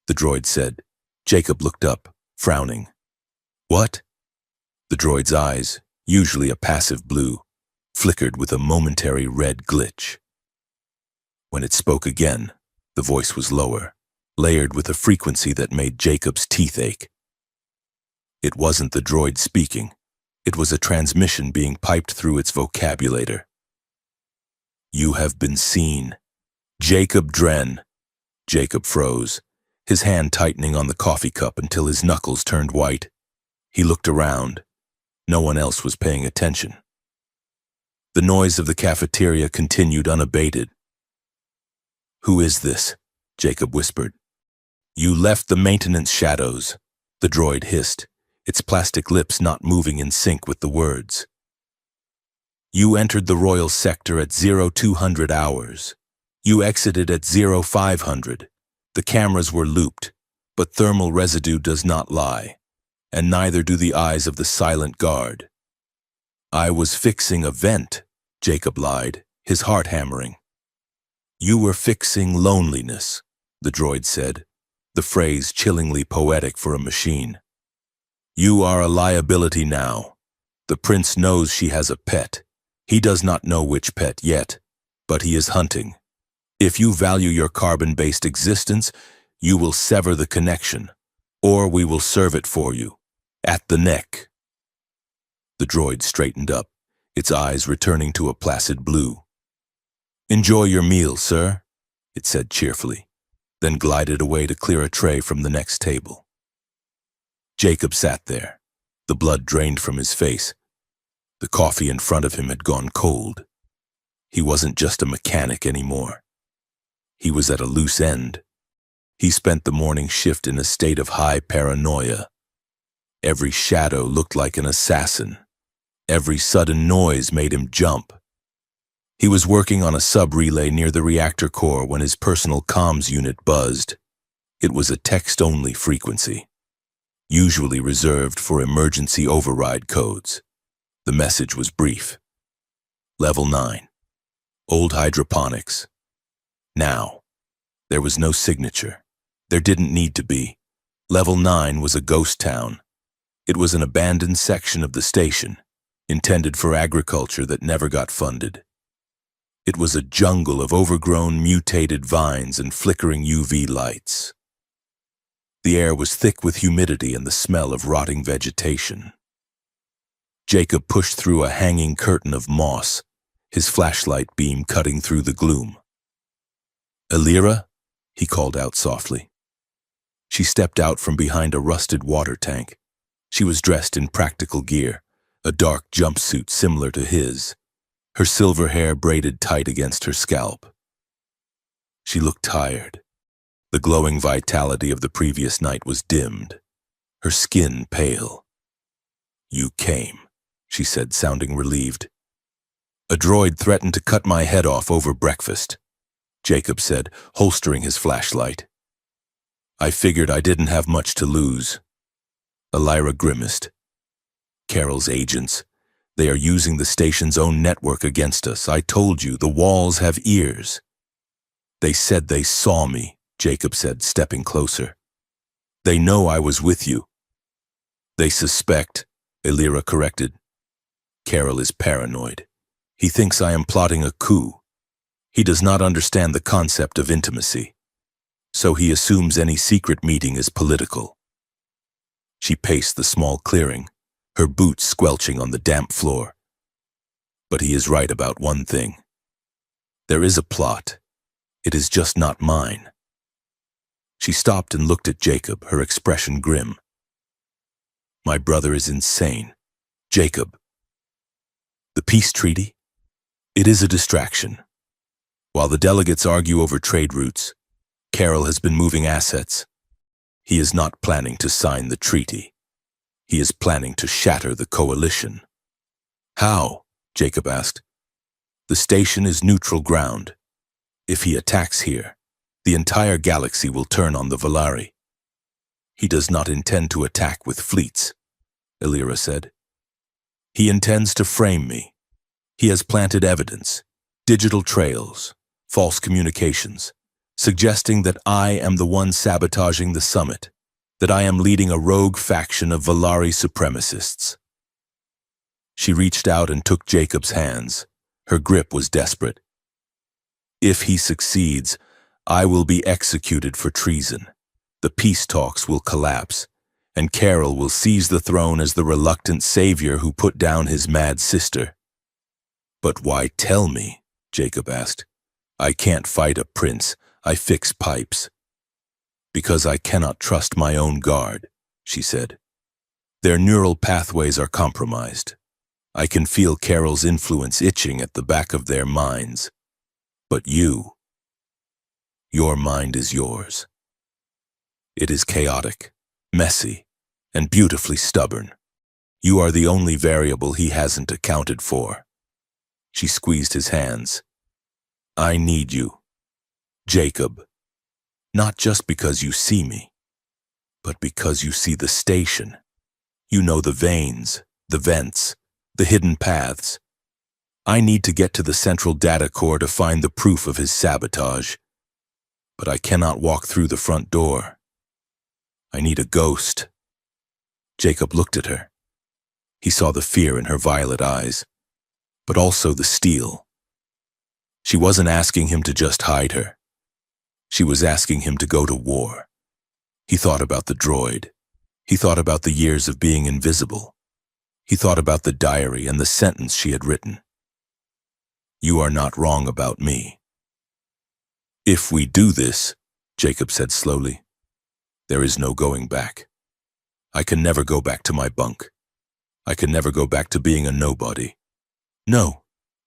the droid said. Jacob looked up, frowning. What? The droid's eyes, usually a passive blue, flickered with a momentary red glitch. When it spoke again, the voice was lower, layered with a frequency that made Jacob's teeth ache. It wasn't the droid speaking. It was a transmission being piped through its vocabulator. You have been seen. Jacob Dren. Jacob froze, his hand tightening on the coffee cup until his knuckles turned white. He looked around. No one else was paying attention. The noise of the cafeteria continued unabated. Who is this? Jacob whispered. You left the maintenance shadows, the droid hissed, its plastic lips not moving in sync with the words. You entered the royal sector at 0200 hours. You exited at 0500. The cameras were looped, but thermal residue does not lie, and neither do the eyes of the silent guard. I was fixing a vent, Jacob lied, his heart hammering. You were fixing loneliness, the droid said, the phrase chillingly poetic for a machine. You are a liability now. The prince knows she has a pet. He does not know which pet yet, but he is hunting. If you value your carbon-based existence, you will sever the connection, or we will serve it for you, at the neck. The droid straightened up, its eyes returning to a placid blue. Enjoy your meal, sir, it said cheerfully, then glided away to clear a tray from the next table. Jacob sat there, the blood drained from his face. The coffee in front of him had gone cold. He wasn't just a mechanic anymore. He was at a loose end. He spent the morning shift in a state of high paranoia. Every shadow looked like an assassin. Every sudden noise made him jump. He was working on a sub-relay near the reactor core when his personal comms unit buzzed. It was a text-only frequency, usually reserved for emergency override codes. The message was brief. Level 9. Old hydroponics. Now. There was no signature. There didn't need to be. Level 9 was a ghost town. It was an abandoned section of the station, intended for agriculture that never got funded. It was a jungle of overgrown, mutated vines and flickering UV lights. The air was thick with humidity and the smell of rotting vegetation. Jacob pushed through a hanging curtain of moss, his flashlight beam cutting through the gloom. Elira? He called out softly. She stepped out from behind a rusted water tank. She was dressed in practical gear, a dark jumpsuit similar to his, her silver hair braided tight against her scalp. She looked tired. The glowing vitality of the previous night was dimmed, her skin pale. You came, she said, sounding relieved. A droid threatened to cut my head off over breakfast, Jacob said, holstering his flashlight. I figured I didn't have much to lose. Elira grimaced. Carol's agents. They are using the station's own network against us. I told you, the walls have ears. They said they saw me, Jacob said, stepping closer. They know I was with you. They suspect, Elira corrected. Carol is paranoid. He thinks I am plotting a coup. He does not understand the concept of intimacy, so he assumes any secret meeting is political. She paced the small clearing, her boots squelching on the damp floor. But he is right about one thing. There is a plot. It is just not mine. She stopped and looked at Jacob, her expression grim. My brother is insane. Jacob. The peace treaty? It is a distraction. While the delegates argue over trade routes, Carol has been moving assets. He is not planning to sign the treaty. He is planning to shatter the coalition. How? Jacob asked. The station is neutral ground. If he attacks here, the entire galaxy will turn on the Valari. He does not intend to attack with fleets, Illyra said. He intends to frame me. He has planted evidence, digital trails, false communications, suggesting that I am the one sabotaging the summit, that I am leading a rogue faction of Valari supremacists. She reached out and took Jacob's hands. Her grip was desperate. If he succeeds, I will be executed for treason. The peace talks will collapse, and Carol will seize the throne as the reluctant savior who put down his mad sister. But why tell me? Jacob asked. I can't fight a prince. I fix pipes. Because I cannot trust my own guard, she said. Their neural pathways are compromised. I can feel Carol's influence itching at the back of their minds. But your mind is yours. It is chaotic, messy, and beautifully stubborn. You are the only variable he hasn't accounted for. She squeezed his hands. I need you, Jacob. Not just because you see me, but because you see the station. You know the veins, the vents, the hidden paths. I need to get to the central data core to find the proof of his sabotage. But I cannot walk through the front door. I need a ghost. Jacob looked at her. He saw the fear in her violet eyes, but also the steel. She wasn't asking him to just hide her. She was asking him to go to war. He thought about the droid. He thought about the years of being invisible. He thought about the diary and the sentence she had written. You are not wrong about me. If we do this, Jacob said slowly, there is no going back. I can never go back to my bunk. I can never go back to being a nobody. No,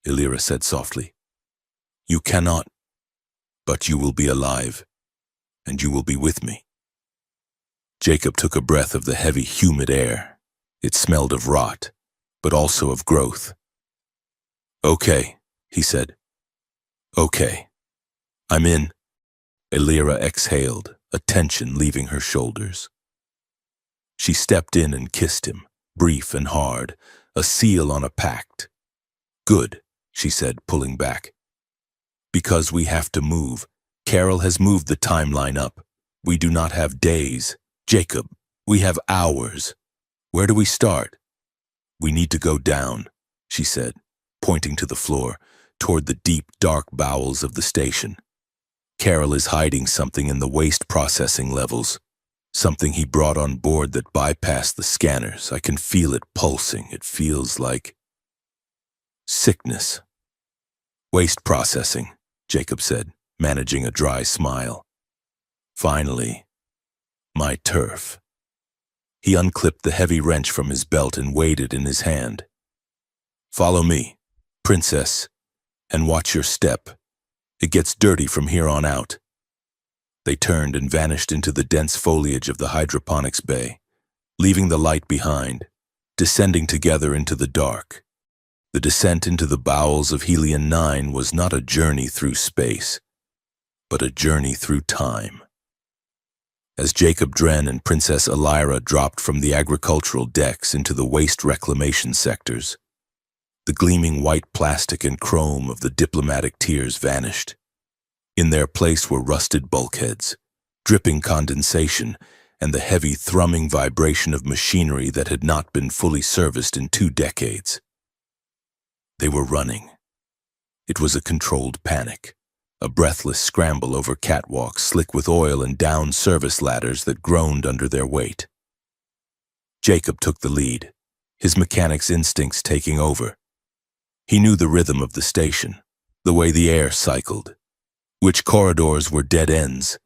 Illyra said softly. You cannot, but you will be alive, and you will be with me. Jacob took a breath of the heavy, humid air. It smelled of rot, but also of growth. Okay, he said. Okay. I'm in. Illyra exhaled, a tension leaving her shoulders. She stepped in and kissed him, brief and hard, a seal on a pact. Good, she said, pulling back. Because we have to move. Carol has moved the timeline up. We do not have days. Jacob, we have hours. Where do we start? We need to go down, she said, pointing to the floor, toward the deep, dark bowels of the station. Carol is hiding something in the waste processing levels, something he brought on board that bypassed the scanners. I can feel it pulsing. It feels like sickness. Waste processing, Jacob said, managing a dry smile. Finally, my turf. He unclipped the heavy wrench from his belt and weighed it in his hand. Follow me, princess, and watch your step. It gets dirty from here on out. They turned and vanished into the dense foliage of the hydroponics bay, leaving the light behind, descending together into the dark. The descent into the bowels of Helion 9 was not a journey through space, but a journey through time. As Jacob Dren and Princess Illyra dropped from the agricultural decks into the waste reclamation sectors, the gleaming white plastic and chrome of the diplomatic tiers vanished. In their place were rusted bulkheads, dripping condensation, and the heavy thrumming vibration of machinery that had not been fully serviced in 2 decades. They were running. It was a controlled panic, a breathless scramble over catwalks slick with oil and down service ladders that groaned under their weight. Jacob took the lead, his mechanic's instincts taking over. He knew the rhythm of the station, the way the air cycled, which corridors were dead ends,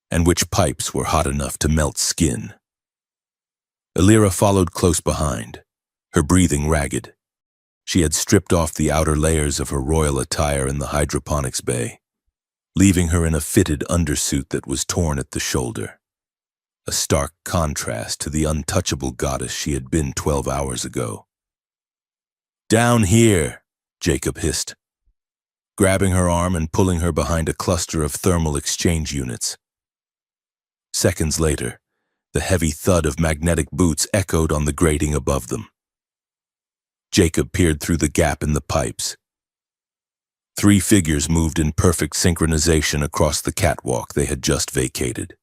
and which pipes were hot enough to melt skin. Illyra followed close behind, her breathing ragged. She had stripped off the outer layers of her royal attire in the hydroponics bay, leaving her in a fitted undersuit that was torn at the shoulder, a stark contrast to the untouchable goddess she had been 12 hours ago. Down here, Jacob hissed. grabbing her arm and pulling her behind a cluster of thermal exchange units. Seconds later, the heavy thud of magnetic boots echoed on the grating above them. Jacob peered through the gap in the pipes. 3 figures moved in perfect synchronization across the catwalk they had just vacated.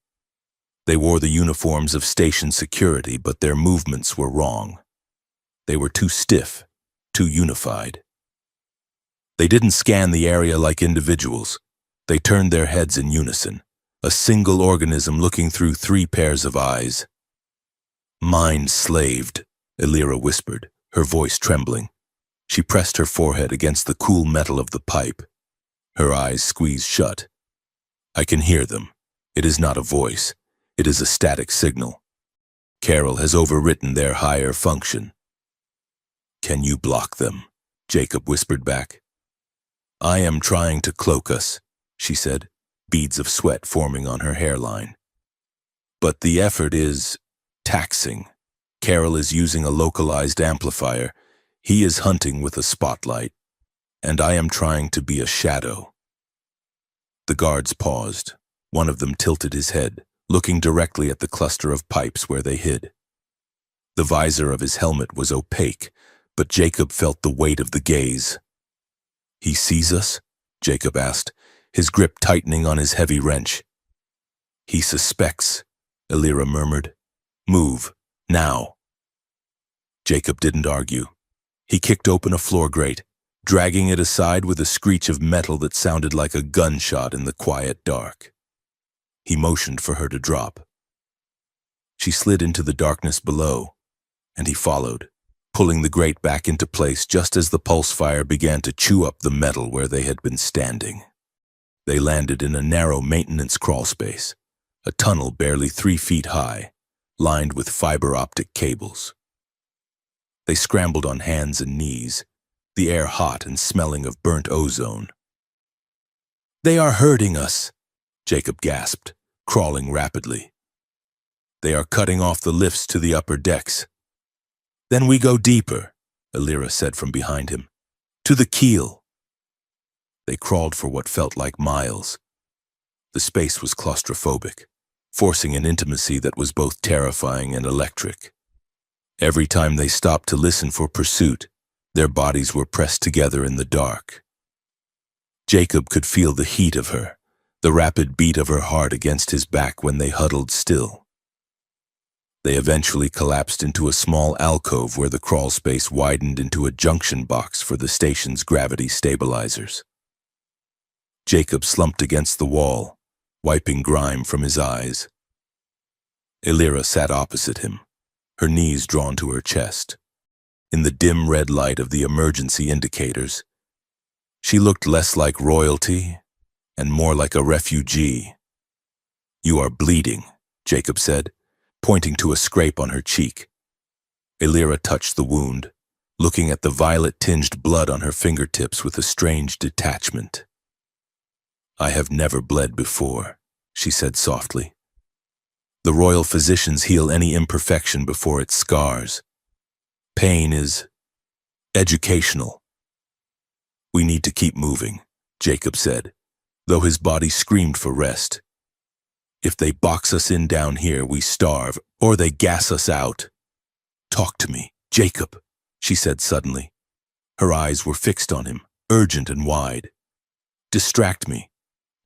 They wore the uniforms of station security, but their movements were wrong. They were too stiff, too unified. They didn't scan the area like individuals. They turned their heads in unison, a single organism looking through 3 pairs of eyes. "Mind-slaved," Illyra whispered, her voice trembling. She pressed her forehead against the cool metal of the pipe. Her eyes squeezed shut. "I can hear them. It is not a voice. It is a static signal. Carol has overwritten their higher function." "Can you block them?" Jacob whispered back. "I am trying to cloak us," she said, beads of sweat forming on her hairline. "But the effort is taxing. Carol is using a localized amplifier. He is hunting with a spotlight, and I am trying to be a shadow." The guards paused. One of them tilted his head, looking directly at the cluster of pipes where they hid. The visor of his helmet was opaque, but Jacob felt the weight of the gaze. "He sees us?" Jacob asked, his grip tightening on his heavy wrench. "He suspects," Illyra murmured. "Move, now." Jacob didn't argue. He kicked open a floor grate, dragging it aside with a screech of metal that sounded like a gunshot in the quiet dark. He motioned for her to drop. She slid into the darkness below, and he followed, pulling the grate back into place just as the pulse fire began to chew up the metal where they had been standing. They landed in a narrow maintenance crawl space, a tunnel barely 3 feet high, lined with fiber optic cables. They scrambled on hands and knees, the air hot and smelling of burnt ozone. "They are hurting us," Jacob gasped, crawling rapidly. "They are cutting off the lifts to the upper decks." "Then we go deeper," Illyra said from behind him. "To the keel." They crawled for what felt like miles. The space was claustrophobic, forcing an intimacy that was both terrifying and electric. Every time they stopped to listen for pursuit, their bodies were pressed together in the dark. Jacob could feel the heat of her, the rapid beat of her heart against his back when they huddled still. They eventually collapsed into a small alcove where the crawl space widened into a junction box for the station's gravity stabilizers. Jacob slumped against the wall, wiping grime from his eyes. Illyra sat opposite him, her knees drawn to her chest. In the dim red light of the emergency indicators, she looked less like royalty and more like a refugee. "You are bleeding," Jacob said, pointing to a scrape on her cheek. Illyra touched the wound, looking at the violet-tinged blood on her fingertips with a strange detachment. "I have never bled before," she said softly. "The royal physicians heal any imperfection before it scars. Pain is educational." "We need to keep moving," Jacob said, though his body screamed for rest. "If they box us in down here, we starve, or they gas us out." "Talk to me, Jacob," she said suddenly. Her eyes were fixed on him, urgent and wide. "Distract me.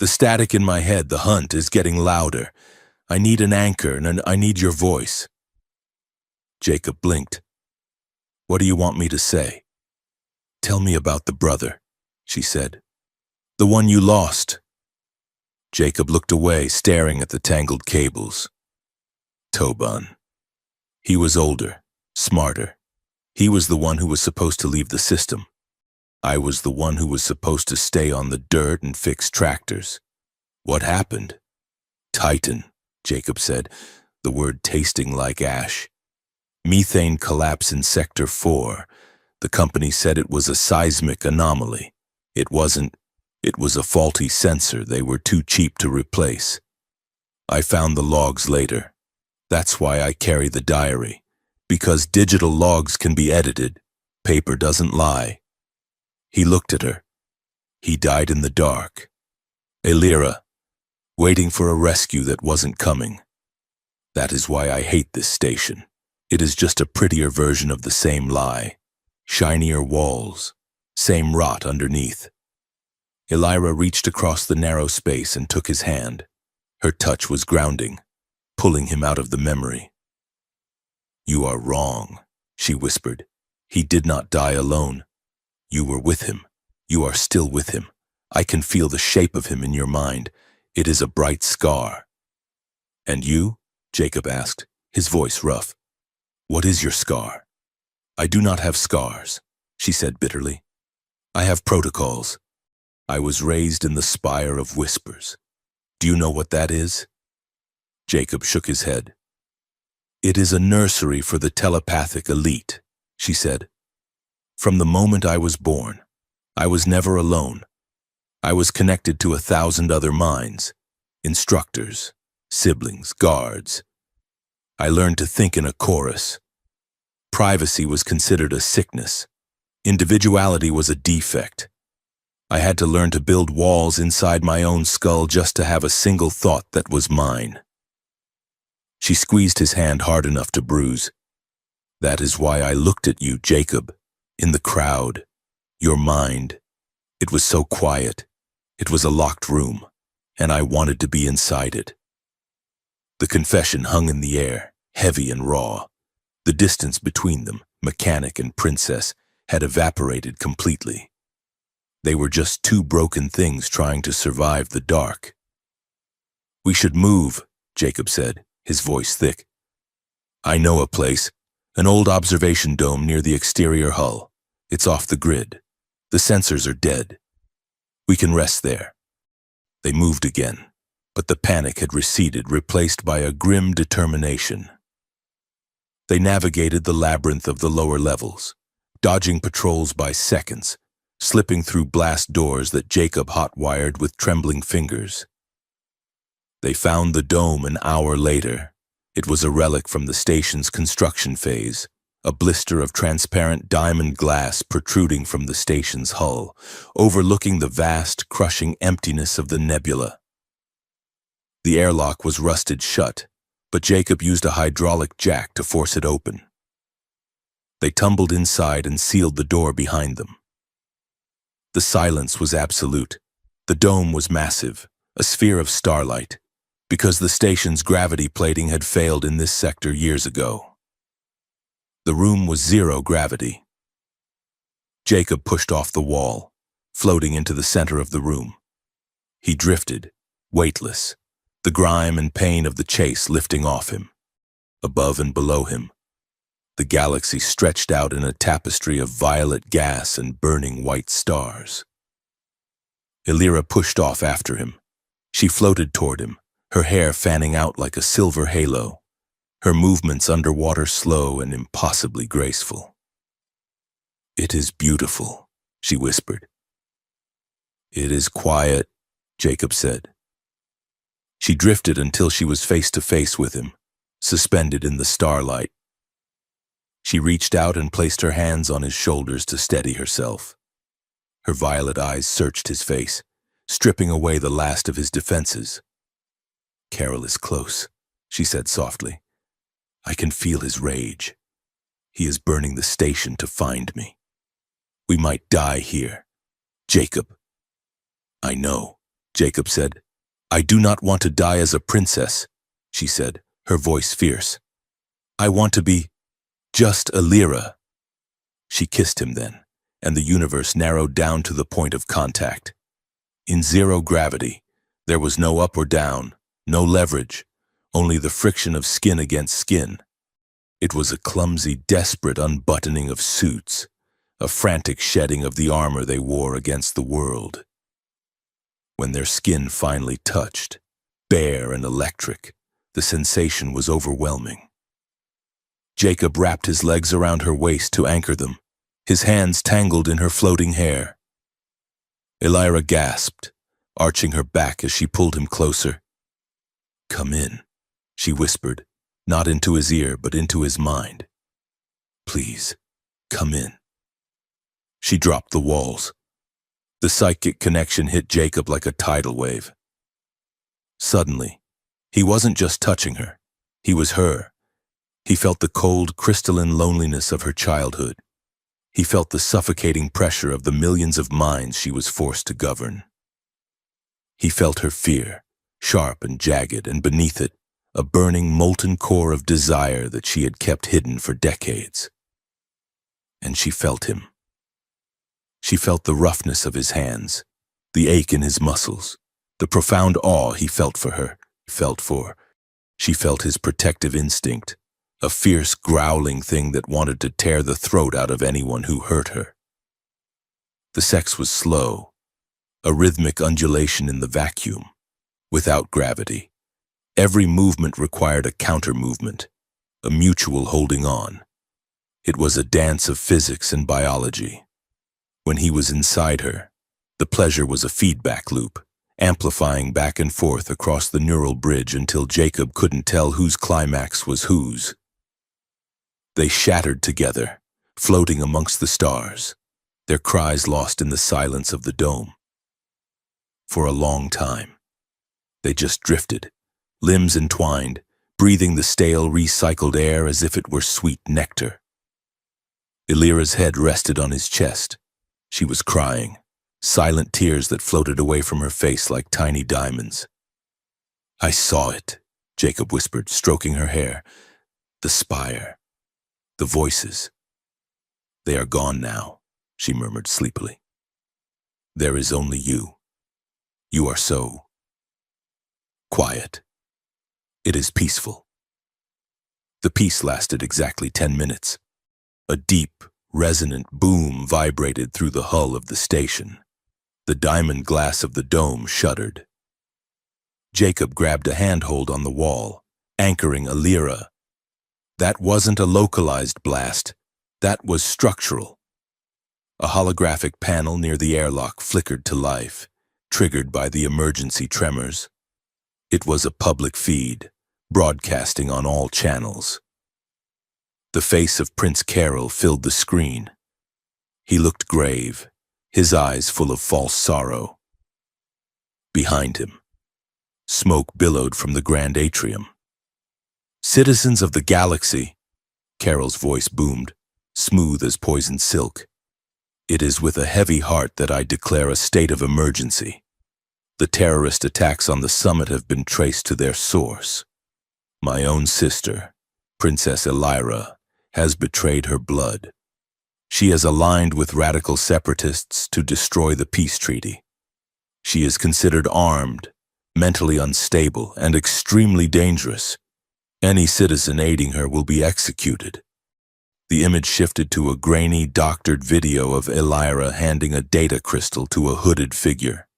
The static in my head, the hunt, is getting louder. I need an anchor, and I need your voice." Jacob blinked. "What do you want me to say?" "Tell me about the brother," she said. "The one you lost." Jacob looked away, staring at the tangled cables. Toban. He was older, smarter. He was the one who was supposed to leave the system. I was the one who was supposed to stay on the dirt and fix tractors. What happened? "Titan," Jacob said, the word tasting like ash. "Methane collapse in Sector 4. The company said it was a seismic anomaly. It wasn't. It was a faulty sensor they were too cheap to replace. I found the logs later. That's why I carry the diary. Because digital logs can be edited. Paper doesn't lie." He looked at her. He died in the dark. Elira, waiting for a rescue that wasn't coming. That is why I hate this station. It is just a prettier version of the same lie. Shinier walls, same rot underneath. Elira reached across the narrow space and took his hand. Her touch was grounding, pulling him out of the memory. You are wrong, she whispered. He did not die alone. You were with him. You are still with him. I can feel the shape of him in your mind. It is a bright scar. And you? Jacob asked, his voice rough. What is your scar? I do not have scars, she said bitterly. I have protocols. I was raised in the spire of whispers. Do you know what that is? Jacob shook his head. It is a nursery for the telepathic elite, she said. From the moment I was born, I was never alone. I was connected to 1,000 other minds, instructors, siblings, guards. I learned to think in a chorus. Privacy was considered a sickness. Individuality was a defect. I had to learn to build walls inside my own skull just to have a single thought that was mine. She squeezed his hand hard enough to bruise. That is why I looked at you, Jacob, in the crowd. Your mind. It was so quiet. It was a locked room, and I wanted to be inside it. The confession hung in the air, heavy and raw. The distance between them, mechanic and princess, had evaporated completely. They were just two broken things trying to survive the dark. We should move, Jacob said, his voice thick. I know a place, an old observation dome near the exterior hull. It's off the grid. The sensors are dead. We can rest there. They moved again, but the panic had receded, replaced by a grim determination. They navigated the labyrinth of the lower levels, dodging patrols by seconds, slipping through blast doors that Jacob hot-wired with trembling fingers. They found the dome an hour later. It was a relic from the station's construction phase, a blister of transparent diamond glass protruding from the station's hull, overlooking the vast, crushing emptiness of the nebula. The airlock was rusted shut, but Jacob used a hydraulic jack to force it open. They tumbled inside and sealed the door behind them. The silence was absolute. The dome was massive, a sphere of starlight, because the station's gravity plating had failed in this sector years ago. The room was zero gravity. Jacob pushed off the wall, floating into the center of the room. He drifted, weightless, the grime and pain of the chase lifting off him. Above and below him, the galaxy stretched out in a tapestry of violet gas and burning white stars. Elira pushed off after him. She floated toward him, her hair fanning out like a silver halo, her movements underwater slow and impossibly graceful. It is beautiful, she whispered. It is quiet, Jacob said. She drifted until she was face to face with him, suspended in the starlight. She reached out and placed her hands on his shoulders to steady herself. Her violet eyes searched his face, stripping away the last of his defenses. Carol is close, she said softly. I can feel his rage. He is burning the station to find me. We might die here. Jacob. I know, Jacob said. I do not want to die as a princess, she said, her voice fierce. I want to be just Elira. She kissed him then, and the universe narrowed down to the point of contact. In zero gravity, there was no up or down, no leverage, only the friction of skin against skin. It was a clumsy, desperate unbuttoning of suits, a frantic shedding of the armor they wore against the world. When their skin finally touched, bare and electric, the sensation was overwhelming. Jacob wrapped his legs around her waist to anchor them, his hands tangled in her floating hair. Elira gasped, arching her back as she pulled him closer. Come in, she whispered, not into his ear but into his mind. Please, come in. She dropped the walls. The psychic connection hit Jacob like a tidal wave. Suddenly, he wasn't just touching her. He was her. He felt the cold, crystalline loneliness of her childhood. He felt the suffocating pressure of the millions of minds she was forced to govern. He felt her fear, sharp and jagged, and beneath it, a burning, molten core of desire that she had kept hidden for decades. And she felt him. She felt the roughness of his hands, the ache in his muscles, the profound awe he felt for her, She felt his protective instinct, a fierce, growling thing that wanted to tear the throat out of anyone who hurt her. The sex was slow, a rhythmic undulation in the vacuum, without gravity. Every movement required a counter-movement, a mutual holding on. It was a dance of physics and biology. When he was inside her, the pleasure was a feedback loop, amplifying back and forth across the neural bridge until Jacob couldn't tell whose climax was whose. They shattered together, floating amongst the stars, their cries lost in the silence of the dome. For a long time, they just drifted, limbs entwined, breathing the stale, recycled air as if it were sweet nectar. Elira's head rested on his chest. She was crying, silent tears that floated away from her face like tiny diamonds. "I saw it," Jacob whispered, stroking her hair. "The spire. The voices. They are gone now," she murmured sleepily. "There is only you. You are so quiet. It is peaceful." The peace lasted exactly 10 minutes. A deep, resonant boom vibrated through the hull of the station. The diamond glass of the dome shuddered. Jacob grabbed a handhold on the wall, anchoring Elira. That wasn't a localized blast. That was structural. A holographic panel near the airlock flickered to life, triggered by the emergency tremors. It was a public feed, broadcasting on all channels. The face of Prince Carol filled the screen. He looked grave, his eyes full of false sorrow. Behind him, smoke billowed from the grand atrium. "Citizens of the galaxy," Carol's voice boomed, smooth as poisoned silk. "It is with a heavy heart that I declare a state of emergency. The terrorist attacks on the summit have been traced to their source. My own sister, Princess Elira, has betrayed her blood. She has aligned with radical separatists to destroy the peace treaty. She is considered armed, mentally unstable, and extremely dangerous. Any citizen aiding her will be executed." The image shifted to a grainy, doctored video of Elira handing a data crystal to a hooded figure.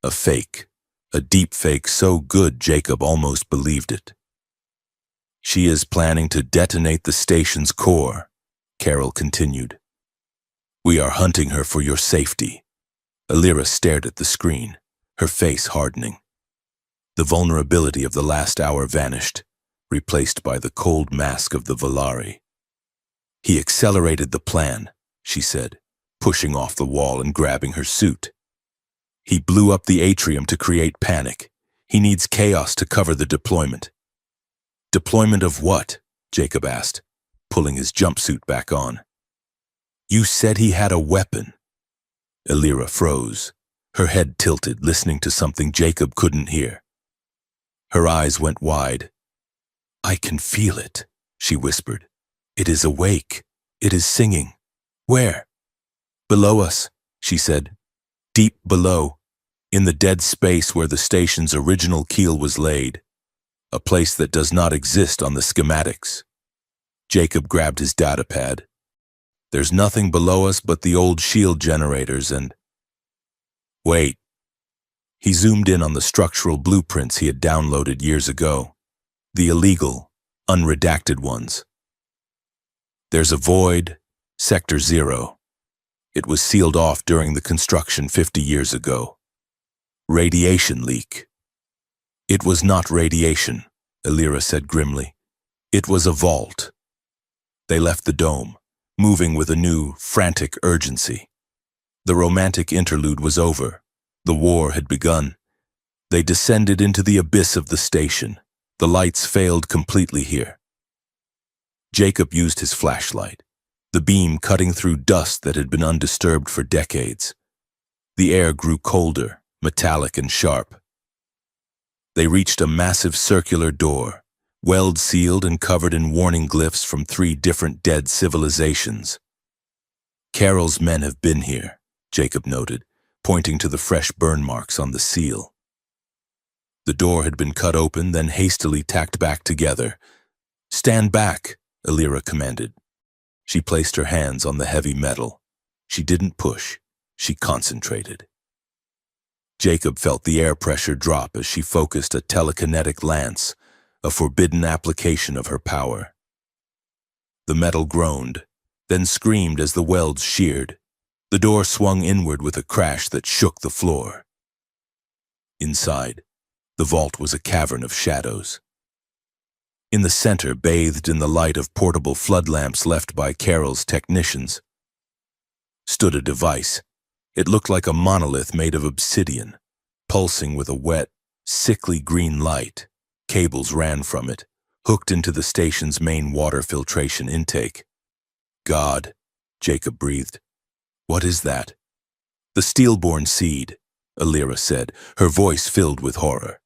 A fake, a deep fake so good Jacob almost believed it. "She is planning to detonate the station's core," Carol continued. "We are hunting her for your safety." Elira stared at the screen, her face hardening. The vulnerability of the last hour vanished, replaced by the cold mask of the Valari. "He accelerated the plan," she said, pushing off the wall and grabbing her suit. "He blew up the atrium to create panic. He needs chaos to cover the deployment." "Deployment of what?" Jacob asked, pulling his jumpsuit back on. "You said he had a weapon." Elira froze, her head tilted, listening to something Jacob couldn't hear. Her eyes went wide. "I can feel it," she whispered. "It is awake. It is singing." "Where?" "Below us," she said. "Deep below, in the dead space where the station's original keel was laid. A place that does not exist on the schematics." Jacob grabbed his datapad. "There's nothing below us but the old shield generators and—" "Wait." He zoomed in on the structural blueprints he had downloaded years ago, the illegal, unredacted ones. "There's a void, Sector 0. It was sealed off during the construction 50 years ago. Radiation leak." "It was not radiation," Elira said grimly. "It was a vault." They left the dome, moving with a new, frantic urgency. The romantic interlude was over. The war had begun. They descended into the abyss of the station. The lights failed completely here. Jacob used his flashlight, the beam cutting through dust that had been undisturbed for decades. The air grew colder, metallic and sharp. They reached a massive circular door, weld-sealed and covered in warning glyphs from 3 different dead civilizations. Carol's men have been here, Jacob noted, pointing to the fresh burn marks on the seal. The door had been cut open, then hastily tacked back together. "Stand back," Illyra commanded. She placed her hands on the heavy metal. She didn't push, she concentrated. Jacob felt the air pressure drop as she focused a telekinetic lance, a forbidden application of her power. The metal groaned, then screamed as the welds sheared. The door swung inward with a crash that shook the floor. Inside, the vault was a cavern of shadows. In the center, bathed in the light of portable flood lamps left by Carol's technicians, stood a device. It looked like a monolith made of obsidian, pulsing with a wet, sickly green light. Cables ran from it, hooked into the station's main water filtration intake. "God," Jacob breathed. "What is that?" "The steel-born seed," Illyra said, her voice filled with horror.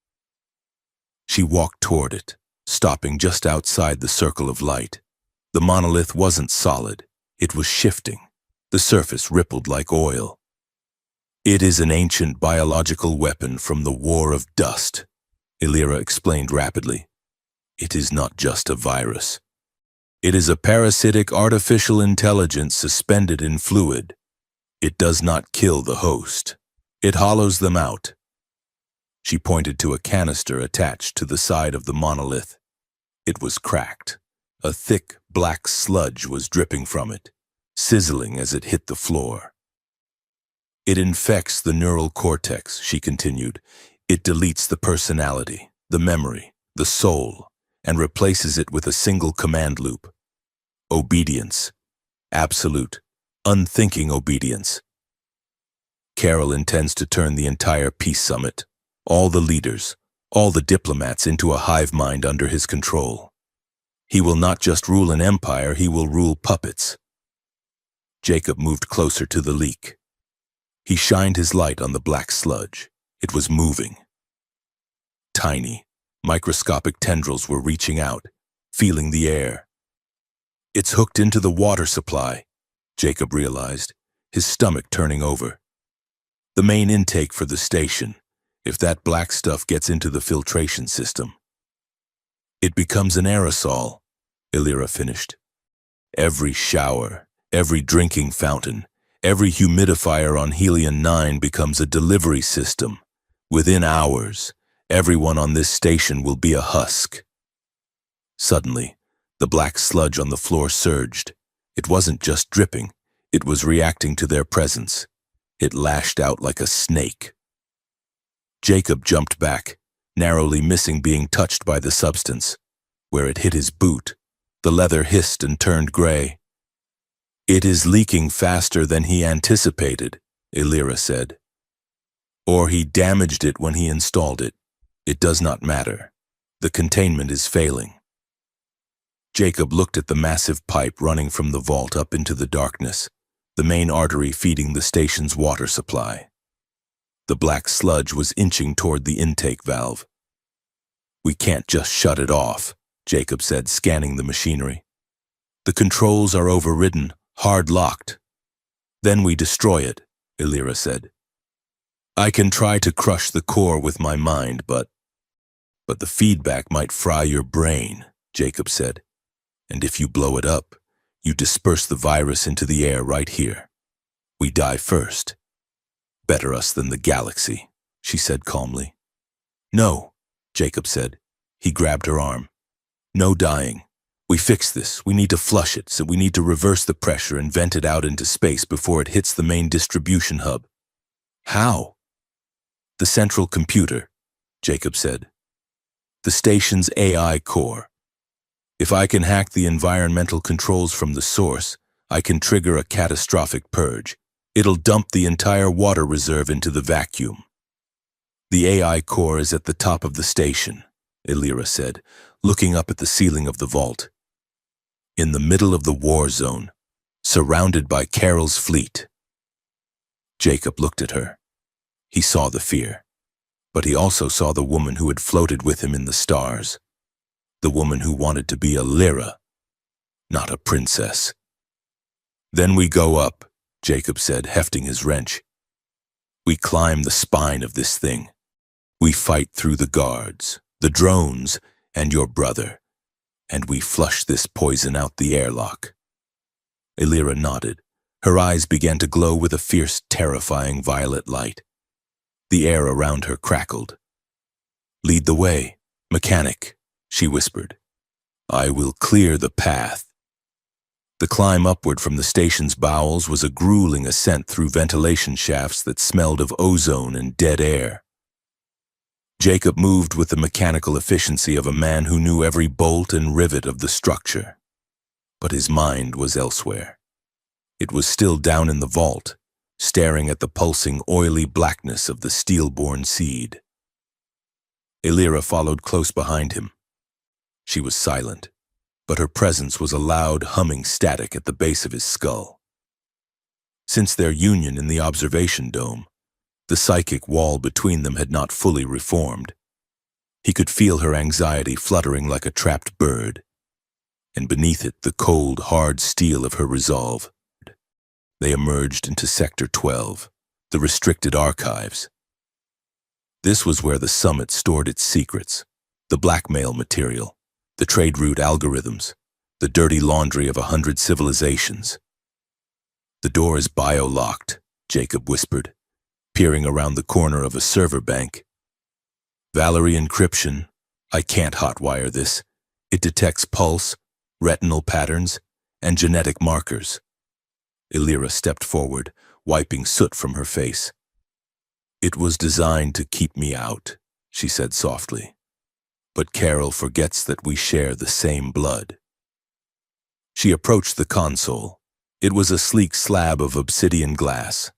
She walked toward it, stopping just outside the circle of light. The monolith wasn't solid. It was shifting. The surface rippled like oil. "It is an ancient biological weapon from the War of Dust," Illyra explained rapidly. "It is not just a virus. It is a parasitic artificial intelligence suspended in fluid. It does not kill the host. It hollows them out." She pointed to a canister attached to the side of the monolith. It was cracked. A thick, black sludge was dripping from it, sizzling as it hit the floor. "It infects the neural cortex," she continued. "It deletes the personality, the memory, the soul, and replaces it with a single command loop. Obedience. Absolute, unthinking obedience. Carol intends to turn the entire peace summit, all the leaders, all the diplomats into a hive mind under his control. He will not just rule an empire, he will rule puppets." Jacob moved closer to the leak. He shined his light on the black sludge. It was moving. Tiny, microscopic tendrils were reaching out, feeling the air. "It's hooked into the water supply," Jacob realized, his stomach turning over. "The main intake for the station. If that black stuff gets into the filtration system, it becomes an aerosol," Illyra finished. "Every shower, every drinking fountain, every humidifier on Helion 9 becomes a delivery system. Within hours, everyone on this station will be a husk." Suddenly, the black sludge on the floor surged. It wasn't just dripping, it was reacting to their presence. It lashed out like a snake. Jacob jumped back, narrowly missing being touched by the substance. Where it hit his boot, the leather hissed and turned gray. "It is leaking faster than he anticipated," Illyra said. "Or he damaged it when he installed it. It does not matter. The containment is failing." Jacob looked at the massive pipe running from the vault up into the darkness, the main artery feeding the station's water supply. The black sludge was inching toward the intake valve. "We can't just shut it off," Jacob said, scanning the machinery. "The controls are overridden, hard-locked." "Then we destroy it," Illyra said. "I can try to crush the core with my mind, but the feedback might fry your brain," Jacob said. "And if you blow it up, you disperse the virus into the air right here. We die first." "Better us than the galaxy," she said calmly. "No," Jacob said. He grabbed her arm. "No dying. We fix this. We need to flush it, so we need to reverse the pressure and vent it out into space before it hits the main distribution hub." "How?" "The central computer," Jacob said. "The station's AI core. If I can hack the environmental controls from the source, I can trigger a catastrophic purge. It'll dump the entire water reserve into the vacuum. The AI core is at the top of the station, Illyra said, looking up at the ceiling of the vault. In the middle of the war zone, surrounded by Carol's fleet. Jacob looked at her. He saw the fear, but he also saw the woman who had floated with him in the stars. The woman who wanted to be a Lyra, not a princess. Then we go up, Jacob said, hefting his wrench. We climb the spine of this thing. We fight through the guards, the drones, and your brother, and we flush this poison out the airlock. Illyra nodded. Her eyes began to glow with a fierce, terrifying violet light. The air around her crackled. Lead the way, mechanic, she whispered. I will clear the path. The climb upward from the station's bowels was a grueling ascent through ventilation shafts that smelled of ozone and dead air. Jacob moved with the mechanical efficiency of a man who knew every bolt and rivet of the structure. But his mind was elsewhere. It was still down in the vault, staring at the pulsing, oily blackness of the steel-born seed. Illyra followed close behind him. She was silent, but her presence was a loud, humming static at the base of his skull. Since their union in the observation dome, the psychic wall between them had not fully reformed. He could feel her anxiety fluttering like a trapped bird, and beneath it the cold, hard steel of her resolve. They emerged into Sector 12, the restricted archives. This was where the summit stored its secrets, the blackmail material, the trade route algorithms, the dirty laundry of 100 civilizations. The door is bio-locked, Jacob whispered, peering around the corner of a server bank. Valerie encryption. I can't hotwire this. It detects pulse, retinal patterns, and genetic markers. Illyra stepped forward, wiping soot from her face. It was designed to keep me out, she said softly. But Carol forgets that we share the same blood. She approached the console. It was a sleek slab of obsidian glass.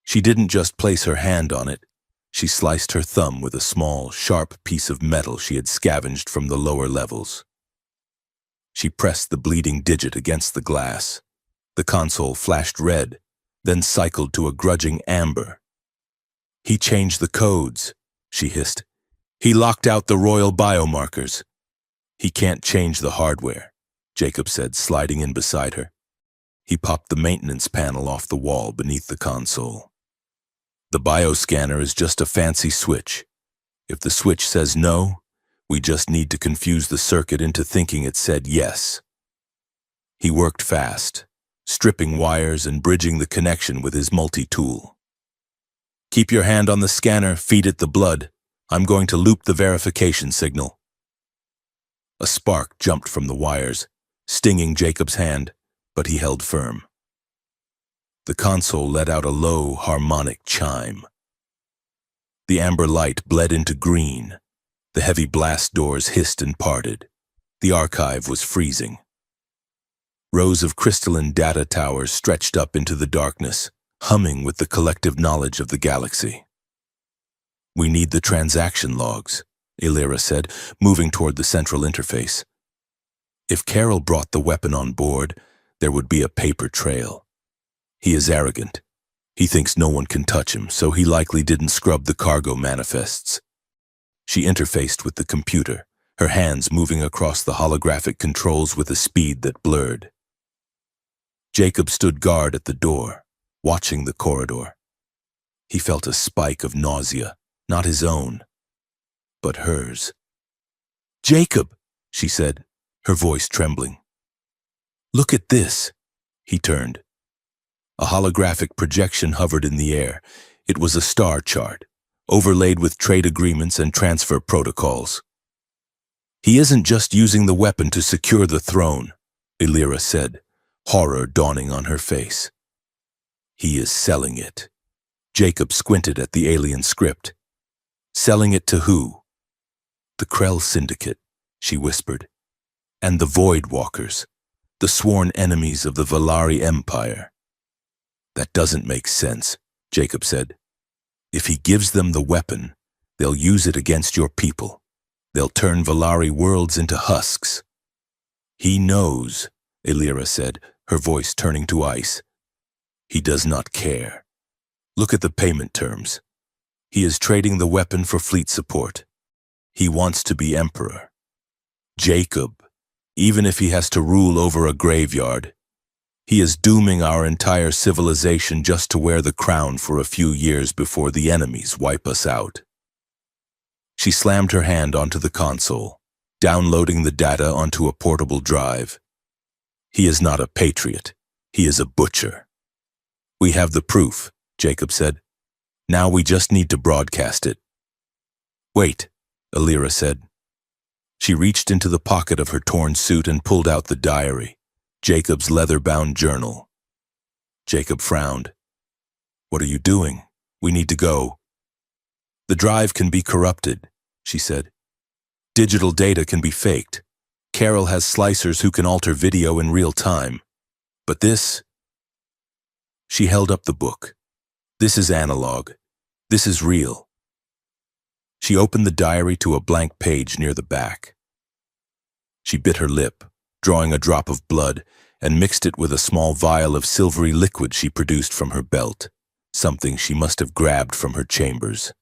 She didn't just place her hand on it. She sliced her thumb with a small, sharp piece of metal she had scavenged from the lower levels. She pressed the bleeding digit against the glass. The console flashed red, then cycled to a grudging amber. He changed the codes, she hissed. He locked out the royal biomarkers. He can't change the hardware, Jacob said, sliding in beside her. He popped the maintenance panel off the wall beneath the console. The bioscanner is just a fancy switch. If the switch says no, we just need to confuse the circuit into thinking it said yes. He worked fast, stripping wires and bridging the connection with his multi-tool. Keep your hand on the scanner, feed it the blood. I'm going to loop the verification signal. A spark jumped from the wires, stinging Jacob's hand, but he held firm. The console let out a low, harmonic chime. The amber light bled into green. The heavy blast doors hissed and parted. The archive was freezing. Rows of crystalline data towers stretched up into the darkness, humming with the collective knowledge of the galaxy. We need the transaction logs, Illyra said, moving toward the central interface. If Carol brought the weapon on board, there would be a paper trail. He is arrogant. He thinks no one can touch him, so he likely didn't scrub the cargo manifests. She interfaced with the computer, her hands moving across the holographic controls with a speed that blurred. Jacob stood guard at the door, watching the corridor. He felt a spike of nausea, not his own, but hers. Jacob, she said, her voice trembling. Look at this. He turned. A holographic projection hovered in the air. It was a star chart, overlaid with trade agreements and transfer protocols. He isn't just using the weapon to secure the throne, Illyra said, horror dawning on her face. He is selling it. Jacob squinted at the alien script. Selling it to who? The Krell Syndicate, she whispered. And the Void Walkers, the sworn enemies of the Valari Empire. That doesn't make sense, Jacob said. If he gives them the weapon, they'll use it against your people. They'll turn Valari worlds into husks. He knows, Illyra said, her voice turning to ice. He does not care. Look at the payment terms. He is trading the weapon for fleet support. He wants to be emperor. Jacob, even if he has to rule over a graveyard, he is dooming our entire civilization just to wear the crown for a few years before the enemies wipe us out. She slammed her hand onto the console, downloading the data onto a portable drive. He is not a patriot. He is a butcher. We have the proof, Jacob said. Now we just need to broadcast it. Wait, Illyra said. She reached into the pocket of her torn suit and pulled out the diary, Jacob's leather-bound journal. Jacob frowned. What are you doing? We need to go. The drive can be corrupted, she said. Digital data can be faked. Carol has slicers who can alter video in real time. But this... She held up the book. This is analog. This is real. She opened the diary to a blank page near the back. She bit her lip, drawing a drop of blood, and mixed it with a small vial of silvery liquid she produced from her belt, something she must have grabbed from her chambers.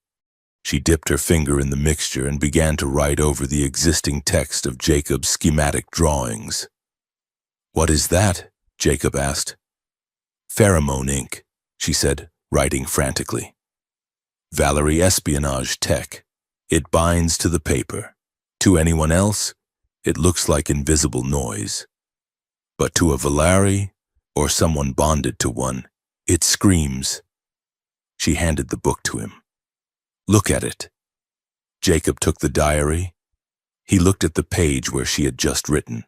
She dipped her finger in the mixture and began to write over the existing text of Jacob's schematic drawings. What is that? Jacob asked. Pheromone ink, she said, writing frantically. Valerie espionage tech. It binds to the paper. To anyone else, it looks like invisible noise. But to a Valari, or someone bonded to one, it screams. She handed the book to him. Look at it. Jacob took the diary. He looked at the page where she had just written.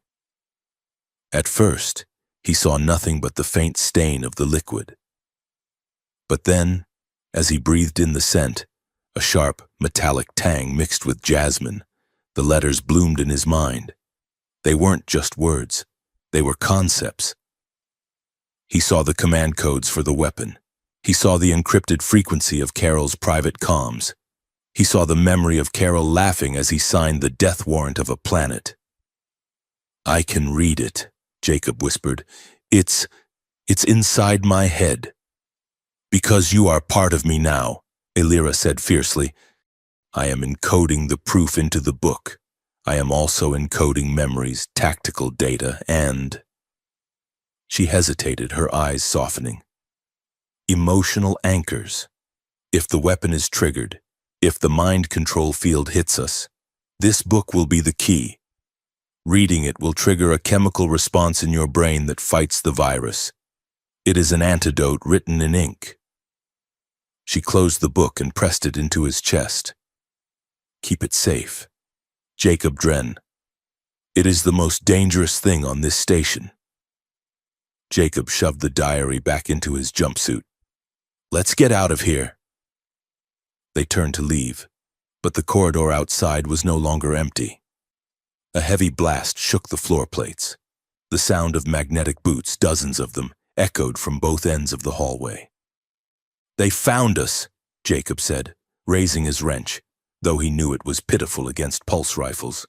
At first, he saw nothing but the faint stain of the liquid. But then, as he breathed in the scent, a sharp, metallic tang mixed with jasmine, the letters bloomed in his mind. They weren't just words. They were concepts. He saw the command codes for the weapon. He saw the encrypted frequency of Carol's private comms. He saw the memory of Carol laughing as he signed the death warrant of a planet. I can read it, Jacob whispered. It's inside my head. Because you are part of me now, Illyra said fiercely. I am encoding the proof into the book. I am also encoding memories, tactical data, and... She hesitated, her eyes softening. Emotional anchors. If the weapon is triggered, if the mind control field hits us, this book will be the key. Reading it will trigger a chemical response in your brain that fights the virus. It is an antidote written in ink. She closed the book and pressed it into his chest. Keep it safe. Jacob Dren. It is the most dangerous thing on this station. Jacob shoved the diary back into his jumpsuit. Let's get out of here. They turned to leave, but the corridor outside was no longer empty. A heavy blast shook the floor plates. The sound of magnetic boots, dozens of them, echoed from both ends of the hallway. They found us, Jacob said, raising his wrench, though he knew it was pitiful against pulse rifles.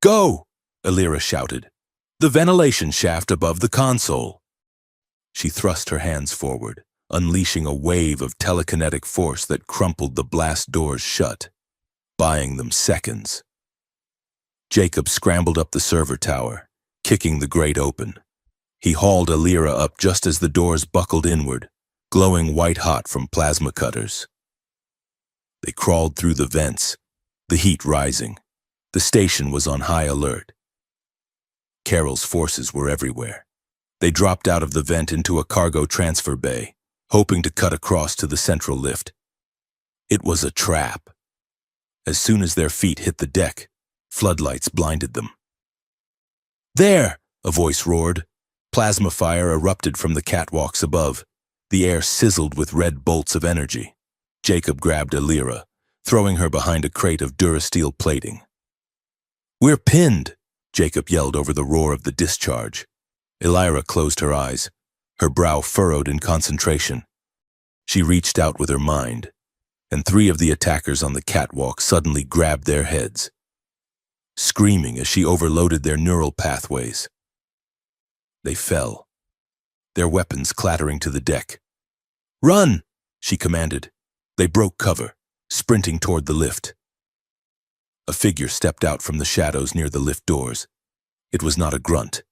Go, Illyra shouted. The ventilation shaft above the console. She thrust her hands forward, unleashing a wave of telekinetic force that crumpled the blast doors shut, buying them seconds. Jacob scrambled up the server tower, kicking the grate open. He hauled Illyra up just as the doors buckled inward, glowing white-hot from plasma cutters. They crawled through the vents, the heat rising. The station was on high alert. Carol's forces were everywhere. They dropped out of the vent into a cargo transfer bay, hoping to cut across to the central lift. It was a trap. As soon as their feet hit the deck, floodlights blinded them. There! A voice roared. Plasma fire erupted from the catwalks above. The air sizzled with red bolts of energy. Jacob grabbed Illyra, throwing her behind a crate of durasteel plating. We're pinned! Jacob yelled over the roar of the discharge. Illyra closed her eyes. her brow furrowed in concentration. She reached out with her mind, and 3 of the attackers on the catwalk suddenly grabbed their heads, screaming as she overloaded their neural pathways. They fell, their weapons clattering to the deck. "Run!" she commanded. They broke cover, sprinting toward the lift. A figure stepped out from the shadows near the lift doors. It was not a grunt.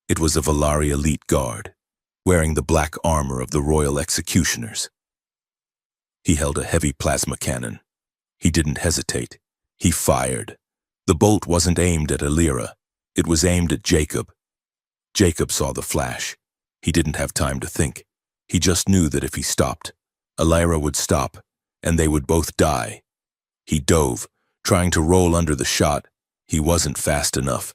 It was a Valari elite guard, wearing the black armor of the Royal Executioners. He held a heavy plasma cannon. He didn't hesitate. He fired. The bolt wasn't aimed at Illyra. It was aimed at Jacob. Jacob saw the flash. He didn't have time to think. He just knew that if he stopped, Illyra would stop, and they would both die. He dove, trying to roll under the shot. He wasn't fast enough.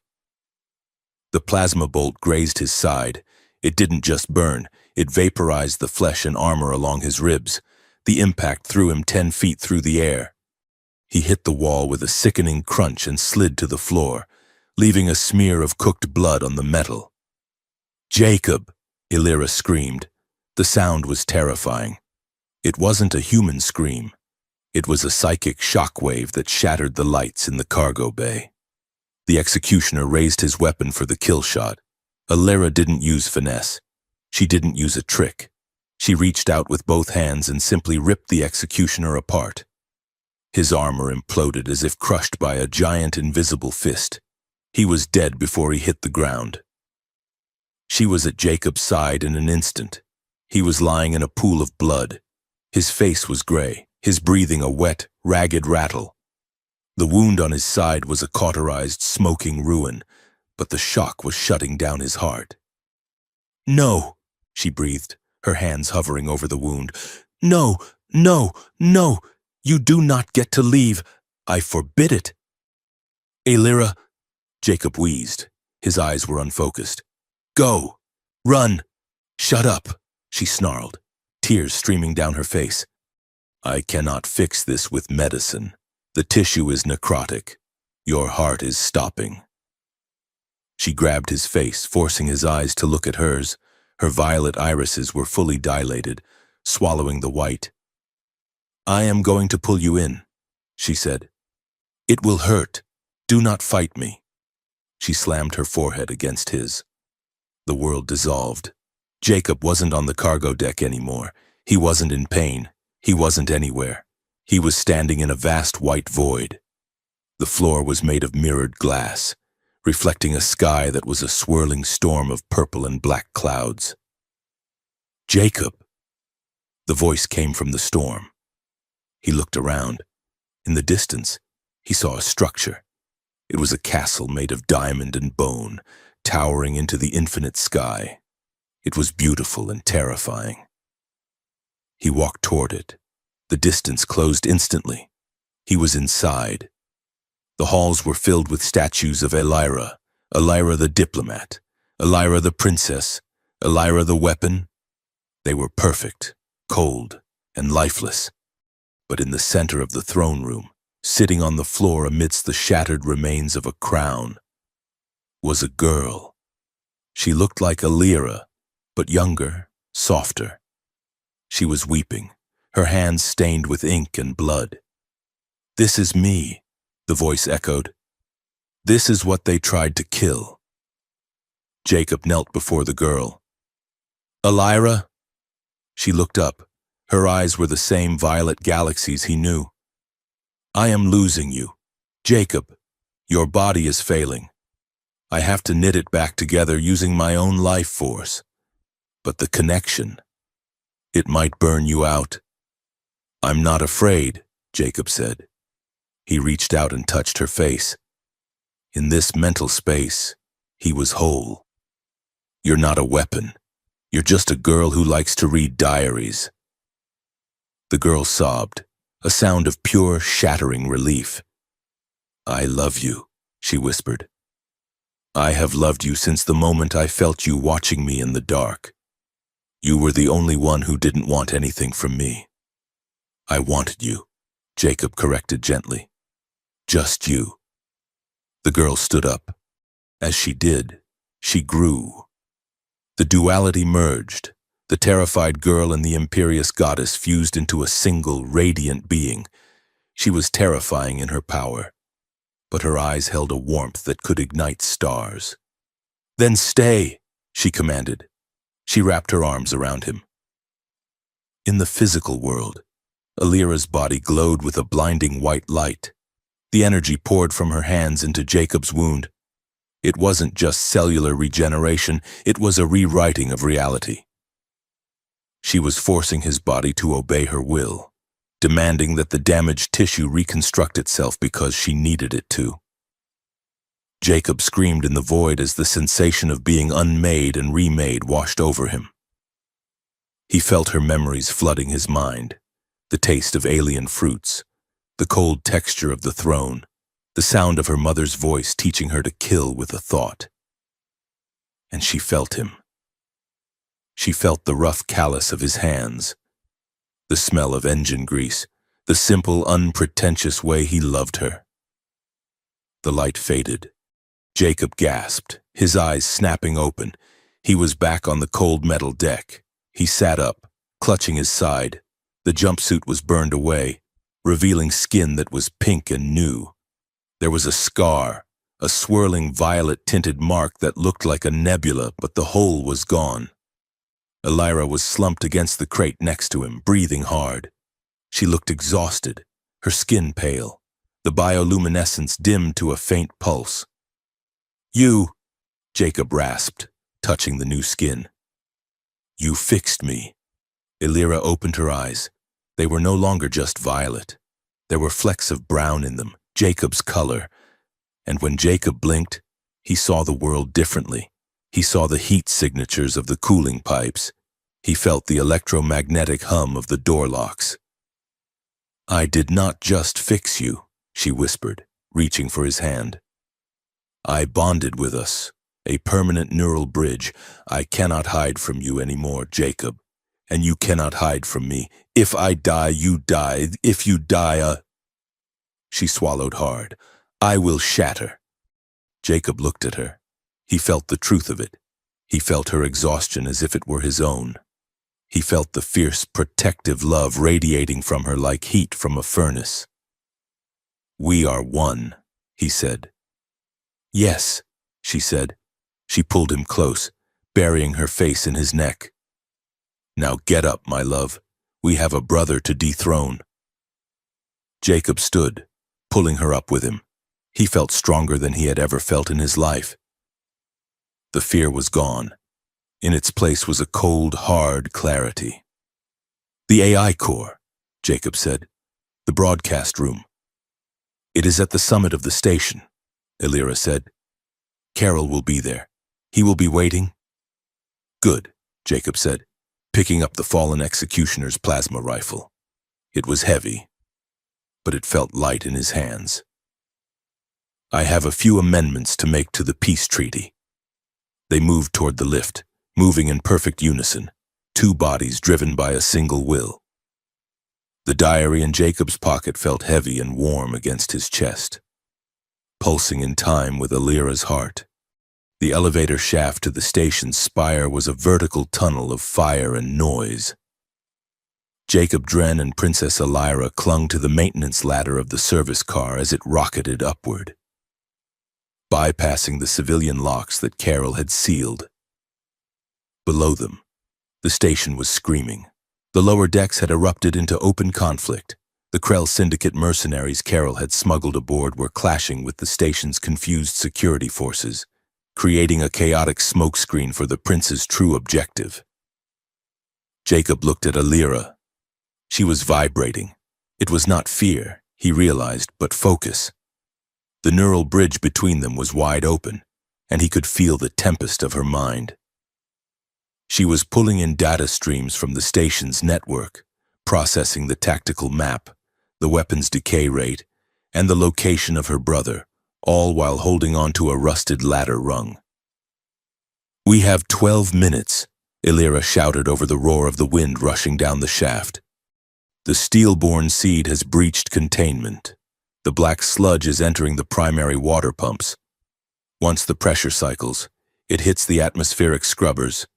The plasma bolt grazed his side. It didn't just burn, it vaporized the flesh and armor along his ribs. The impact threw him 10 feet through the air. He hit the wall with a sickening crunch and slid to the floor, leaving a smear of cooked blood on the metal. "Jacob!" Illyra screamed. The sound was terrifying. It wasn't a human scream. It was a psychic shockwave that shattered the lights in the cargo bay. The executioner raised his weapon for the kill shot. Illyra didn't use finesse. She didn't use a trick. She reached out with both hands and simply ripped the executioner apart. His armor imploded as if crushed by a giant invisible fist. He was dead before he hit the ground. She was at Jacob's side in an instant. He was lying in a pool of blood. His face was gray, his breathing a wet, ragged rattle. The wound on his side was a cauterized, smoking ruin, but the shock was shutting down his heart. "No," she breathed, her hands hovering over the wound. "No, no, no, you do not get to leave. I forbid it." "Illyra," Jacob wheezed. His eyes were unfocused. "Go! Run! Shut up!" she snarled, tears streaming down her face. "I cannot fix this with medicine. The tissue is necrotic. Your heart is stopping." She grabbed his face, forcing his eyes to look at hers. Her violet irises were fully dilated, swallowing the white. "I am going to pull you in," she said. "It will hurt. Do not fight me." She slammed her forehead against his. The world dissolved. Jacob wasn't on the cargo deck anymore. He wasn't in pain. He wasn't anywhere. He was standing in a vast white void. The floor was made of mirrored glass, reflecting a sky that was a swirling storm of purple and black clouds. "Jacob!" The voice came from the storm. He looked around. In the distance, he saw a structure. It was a castle made of diamond and bone, towering into the infinite sky. It was beautiful and terrifying. He walked toward it. The distance closed instantly. He was inside. The halls were filled with statues of Illyra, Illyra the diplomat, Illyra the princess, Illyra the weapon. They were perfect, cold, and lifeless. But in the center of the throne room, sitting on the floor amidst the shattered remains of a crown, was a girl. She looked like Illyra, but younger, softer. She was weeping, her hands stained with ink and blood. "This is me," the voice echoed. "This is what they tried to kill." Jacob knelt before the girl. "Illyra?" She looked up. Her eyes were the same violet galaxies he knew. "I am losing you. Jacob, your body is failing. I have to knit it back together using my own life force. But the connection, it might burn you out." "I'm not afraid," Jacob said. He reached out and touched her face. In this mental space, he was whole. "You're not a weapon. You're just a girl who likes to read diaries." The girl sobbed, a sound of pure, shattering relief. "I love you," she whispered. "I have loved you since the moment I felt you watching me in the dark. You were the only one who didn't want anything from me." "I wanted you," Jacob corrected gently. "Just you." The girl stood up. As she did, she grew. The duality merged. The terrified girl and the imperious goddess fused into a single, radiant being. She was terrifying in her power, but her eyes held a warmth that could ignite stars. "Then stay," she commanded. She wrapped her arms around him. In the physical world, Alira's body glowed with a blinding white light. The energy poured from her hands into Jacob's wound. It wasn't just cellular regeneration, it was a rewriting of reality. She was forcing his body to obey her will, demanding that the damaged tissue reconstruct itself because she needed it to. Jacob screamed in the void as the sensation of being unmade and remade washed over him. He felt her memories flooding his mind, the taste of alien fruits, the cold texture of the throne, the sound of her mother's voice teaching her to kill with a thought. And she felt him. She felt the rough callus of his hands, the smell of engine grease, the simple, unpretentious way he loved her. The light faded. Jacob gasped, his eyes snapping open. He was back on the cold metal deck. He sat up, clutching his side. The jumpsuit was burned away, revealing skin that was pink and new. There was a scar, a swirling violet-tinted mark that looked like a nebula, but the hole was gone. Alira was slumped against the crate next to him, breathing hard. She looked exhausted, her skin pale, the bioluminescence dimmed to a faint pulse. "You," Jacob rasped, touching the new skin. "You fixed me." Alira opened her eyes. They were no longer just violet. There were flecks of brown in them, Jacob's color. And when Jacob blinked, he saw the world differently. He saw the heat signatures of the cooling pipes. He felt the electromagnetic hum of the door locks. "I did not just fix you," she whispered, reaching for his hand. "I bonded with us, a permanent neural bridge. I cannot hide from you anymore, Jacob. And you cannot hide from me. If I die, you die. If you die, She swallowed hard. "I will shatter." Jacob looked at her. He felt the truth of it. He felt her exhaustion as if it were his own. He felt the fierce, protective love radiating from her like heat from a furnace. "We are one," he said. "Yes," she said. She pulled him close, burying her face in his neck. "Now get up, my love. We have a brother to dethrone." Jacob stood, pulling her up with him. He felt stronger than he had ever felt in his life. The fear was gone. In its place was a cold, hard clarity. "The AI core," Jacob said. "The broadcast room." "It is at the summit of the station," Alira said. "Carol will be there. He will be waiting." "Good," Jacob said, picking up the fallen executioner's plasma rifle. It was heavy, but it felt light in his hands. "I have a few amendments to make to the peace treaty." They moved toward the lift, moving in perfect unison, two bodies driven by a single will. The diary in Jacob's pocket felt heavy and warm against his chest, pulsing in time with Alira's heart. The elevator shaft to the station's spire was a vertical tunnel of fire and noise. Jacob Dren and Princess Alira clung to the maintenance ladder of the service car as it rocketed upward, bypassing the civilian locks that Carol had sealed. Below them, the station was screaming. The lower decks had erupted into open conflict. The Krell Syndicate mercenaries Carol had smuggled aboard were clashing with the station's confused security forces, creating a chaotic smokescreen for the prince's true objective. Jacob looked at Alira. She was vibrating. It was not fear, he realized, but focus. The neural bridge between them was wide open, and he could feel the tempest of her mind. She was pulling in data streams from the station's network, processing the tactical map, the weapon's decay rate, and the location of her brother, all while holding on to a rusted ladder rung. "We have 12 minutes, Alira shouted over the roar of the wind rushing down the shaft. "The steel-born seed has breached containment. The black sludge is entering the primary water pumps. Once the pressure cycles, it hits the atmospheric scrubbers.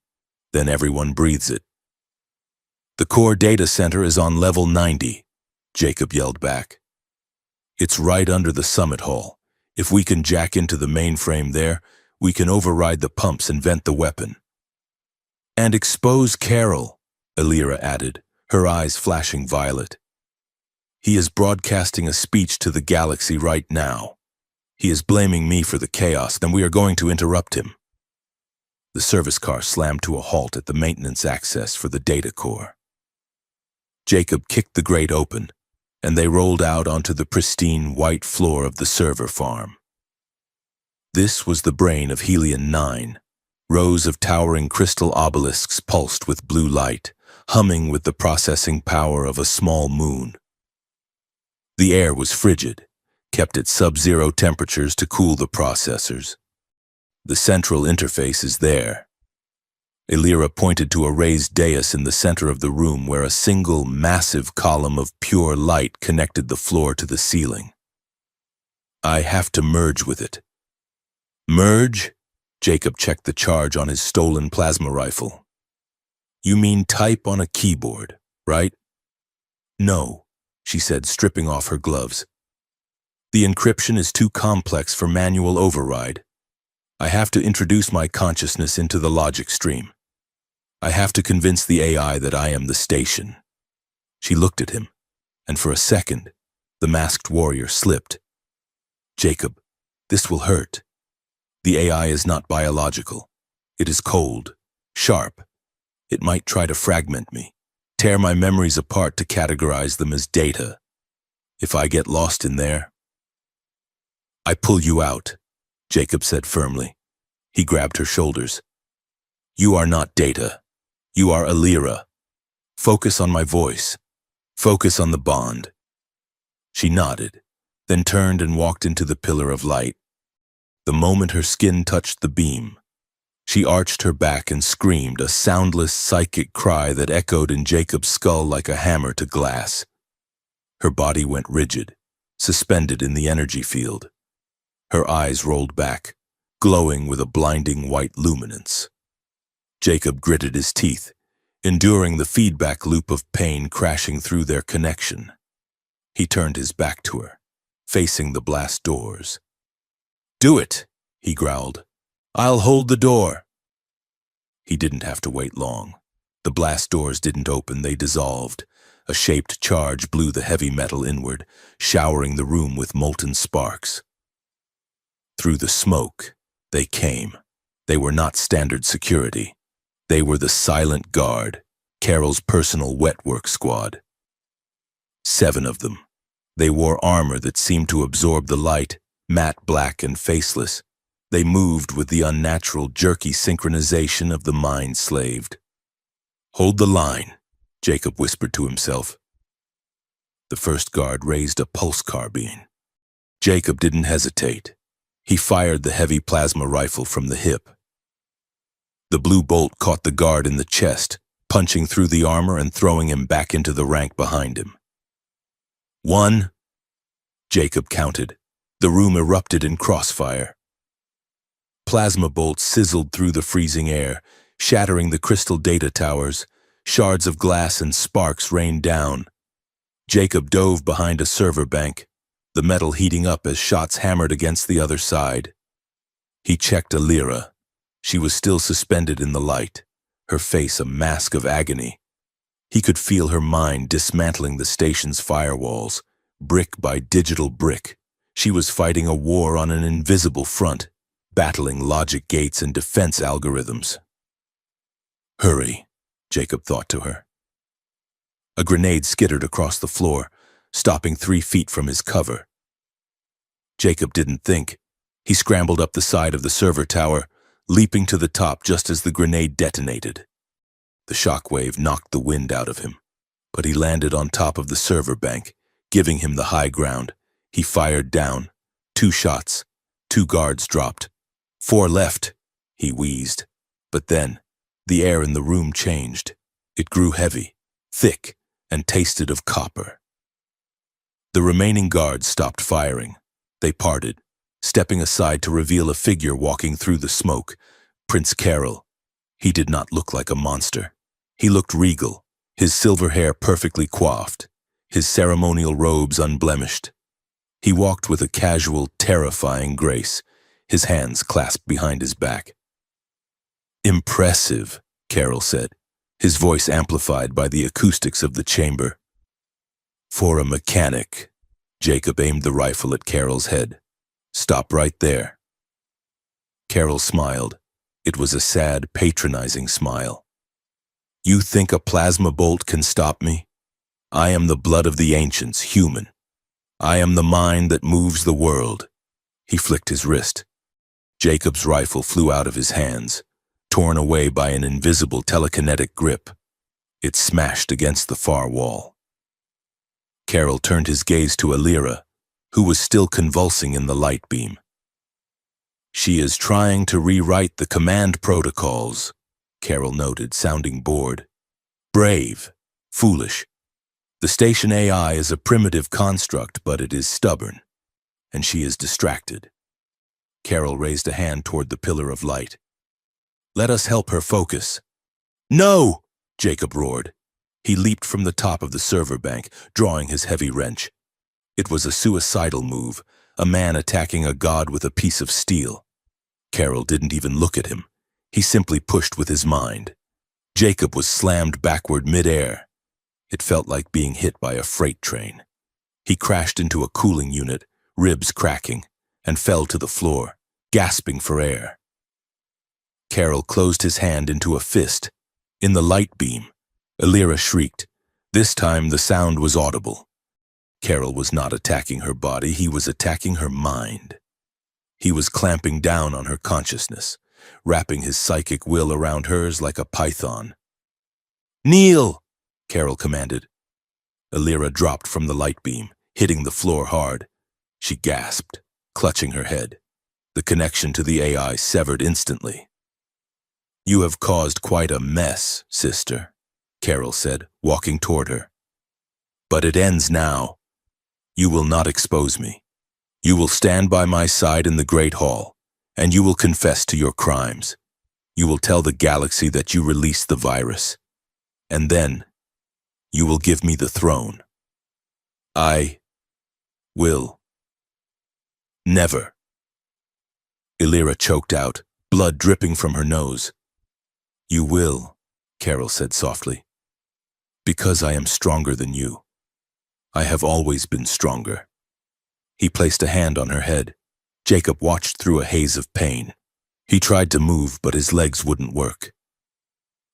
Then everyone breathes it. "The core data center is on level 90, Jacob yelled back. "It's right under the summit hall. If we can jack into the mainframe there, we can override the pumps and vent the weapon." "And expose Carol," Alira added, her eyes flashing violet. "He is broadcasting a speech to the galaxy right now. He is blaming me for the chaos, and we are going to interrupt him." The service car slammed to a halt at the maintenance access for the data core. Jacob kicked the grate open, and they rolled out onto the pristine white floor of the server farm. This was the brain of Helion 9. Rows of towering crystal obelisks pulsed with blue light, humming with the processing power of a small moon. The air was frigid, kept at sub-zero temperatures to cool the processors. "The central interface is there." Alira pointed to a raised dais in the center of the room where a single, massive column of pure light connected the floor to the ceiling. "I have to merge with it." "Merge?" Jacob checked the charge on his stolen plasma rifle. "You mean type on a keyboard, right?" "No," she said, stripping off her gloves. "The encryption is too complex for manual override. I have to introduce my consciousness into the logic stream. I have to convince the AI that I am the station." She looked at him, and for a second, the masked warrior slipped. "Jacob, this will hurt. The AI is not biological. It is cold, sharp. It might try to fragment me, tear my memories apart to categorize them as data. If I get lost in there..." "I pull you out," Jacob said firmly. He grabbed her shoulders. "You are not data. You are Alira. Focus on my voice. Focus on the bond." She nodded, then turned and walked into the pillar of light. The moment her skin touched the beam, she arched her back and screamed, a soundless psychic cry that echoed in Jacob's skull like a hammer to glass. Her body went rigid, suspended in the energy field. Her eyes rolled back, glowing with a blinding white luminance. Jacob gritted his teeth, enduring the feedback loop of pain crashing through their connection. He turned his back to her, facing the blast doors. "Do it," he growled. "I'll hold the door." He didn't have to wait long. The blast doors didn't open, they dissolved. A shaped charge blew the heavy metal inward, showering the room with molten sparks. Through the smoke, they came. They were not standard security. They were the Silent Guard, Carol's personal wetwork squad. 7 of them. They wore armor that seemed to absorb the light, matte black and faceless. They moved with the unnatural, jerky synchronization of the mind-slaved. "Hold the line," Jacob whispered to himself. The first guard raised a pulse carbine. Jacob didn't hesitate. He fired the heavy plasma rifle from the hip. The blue bolt caught the guard in the chest, punching through the armor and throwing him back into the rank behind him. 1, Jacob counted. The room erupted in crossfire. Plasma bolts sizzled through the freezing air, shattering the crystal data towers. Shards of glass and sparks rained down. Jacob dove behind a server bank, the metal heating up as shots hammered against the other side. He checked Alira. She was still suspended in the light, her face a mask of agony. He could feel her mind dismantling the station's firewalls, brick by digital brick. She was fighting a war on an invisible front, battling logic gates and defense algorithms. "Hurry," Jacob thought to her. A grenade skittered across the floor, stopping 3 feet from his cover. Jacob didn't think. He scrambled up the side of the server tower, leaping to the top just as the grenade detonated. The shockwave knocked the wind out of him, but he landed on top of the server bank, giving him the high ground. He fired down. 2 shots. 2 guards dropped. 4 left, he wheezed. But then, the air in the room changed. It grew heavy, thick, and tasted of copper. The remaining guards stopped firing. They parted, stepping aside to reveal a figure walking through the smoke, Prince Carol. He did not look like a monster. He looked regal, his silver hair perfectly coiffed, his ceremonial robes unblemished. He walked with a casual, terrifying grace, his hands clasped behind his back. "Impressive," Carol said, his voice amplified by the acoustics of the chamber. "For a mechanic." Jacob aimed the rifle at Carol's head. "Stop right there." Carol smiled. It was a sad, patronizing smile. "You think a plasma bolt can stop me? I am the blood of the ancients, human. I am the mind that moves the world." He flicked his wrist. Jacob's rifle flew out of his hands, torn away by an invisible telekinetic grip. It smashed against the far wall. Carol turned his gaze to Alira, who was still convulsing in the light beam. "She is trying to rewrite the command protocols," Carol noted, sounding bored. "Brave, foolish. The station AI is a primitive construct, but it is stubborn, and she is distracted." Carol raised a hand toward the pillar of light. "Let us help her focus." "No!" Jacob roared. He leaped from the top of the server bank, drawing his heavy wrench. It was a suicidal move, a man attacking a god with a piece of steel. Carol didn't even look at him. He simply pushed with his mind. Jacob was slammed backward mid-air. It felt like being hit by a freight train. He crashed into a cooling unit, ribs cracking, and fell to the floor, gasping for air. Carol closed his hand into a fist. In the light beam, Alira shrieked. This time the sound was audible. Carol was not attacking her body, he was attacking her mind. He was clamping down on her consciousness, wrapping his psychic will around hers like a python. "Kneel!" Carol commanded. Alira dropped from the light beam, hitting the floor hard. She gasped, clutching her head. The connection to the AI severed instantly. "You have caused quite a mess, sister," Carol said, walking toward her. "But it ends now. You will not expose me. You will stand by my side in the Great Hall, and you will confess to your crimes. You will tell the galaxy that you released the virus. And then, you will give me the throne. I will never." Alira choked out, blood dripping from her nose. "You will," Carol said softly, "because I am stronger than you. I have always been stronger." He placed a hand on her head. Jacob watched through a haze of pain. He tried to move, but his legs wouldn't work.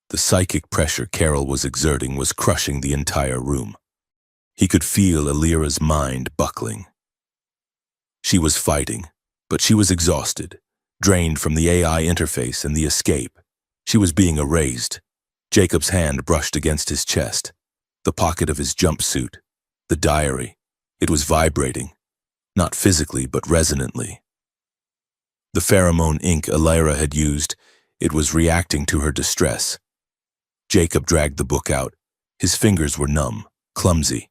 The psychic pressure Carol was exerting was crushing the entire room. He could feel Alira's mind buckling. She was fighting, but she was exhausted, drained from the AI interface and the escape. She was being erased. Jacob's hand brushed against his chest, the pocket of his jumpsuit, the diary. It was vibrating, not physically but resonantly. The pheromone ink Alira had used, it was reacting to her distress. Jacob dragged the book out. His fingers were numb, clumsy.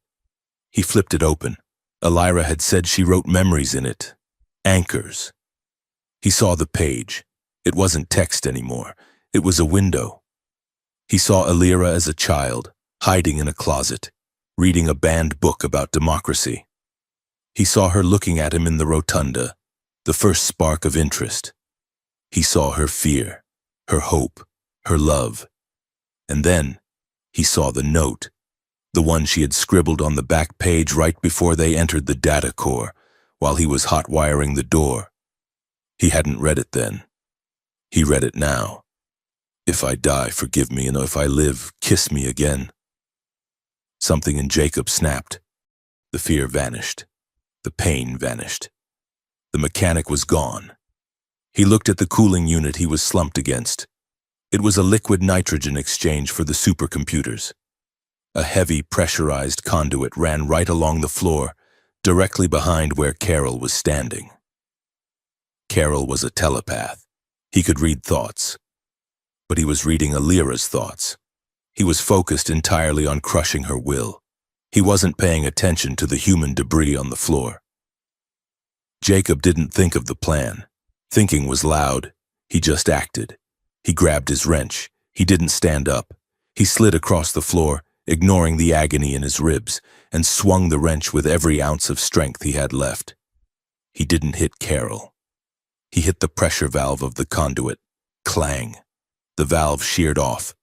He flipped it open. Alira had said she wrote memories in it. Anchors. He saw the page. It wasn't text anymore. It was a window. He saw Alira as a child, hiding in a closet, reading a banned book about democracy. He saw her looking at him in the rotunda, the first spark of interest. He saw her fear, her hope, her love. And then he saw the note, the one she had scribbled on the back page right before they entered the data core, while he was hot-wiring the door. He hadn't read it then. He read it now. "If I die, forgive me, and if I live, kiss me again." Something in Jacob snapped. The fear vanished. The pain vanished. The mechanic was gone. He looked at the cooling unit he was slumped against. It was a liquid nitrogen exchange for the supercomputers. A heavy, pressurized conduit ran right along the floor, directly behind where Carol was standing. Carol was a telepath. He could read thoughts. But he was reading Alira's thoughts. He was focused entirely on crushing her will. He wasn't paying attention to the human debris on the floor. Jacob didn't think of the plan. Thinking was loud. He just acted. He grabbed his wrench. He didn't stand up. He slid across the floor, ignoring the agony in his ribs, and swung the wrench with every ounce of strength he had left. He didn't hit Carol. He hit the pressure valve of the conduit. Clang. The valve sheared off.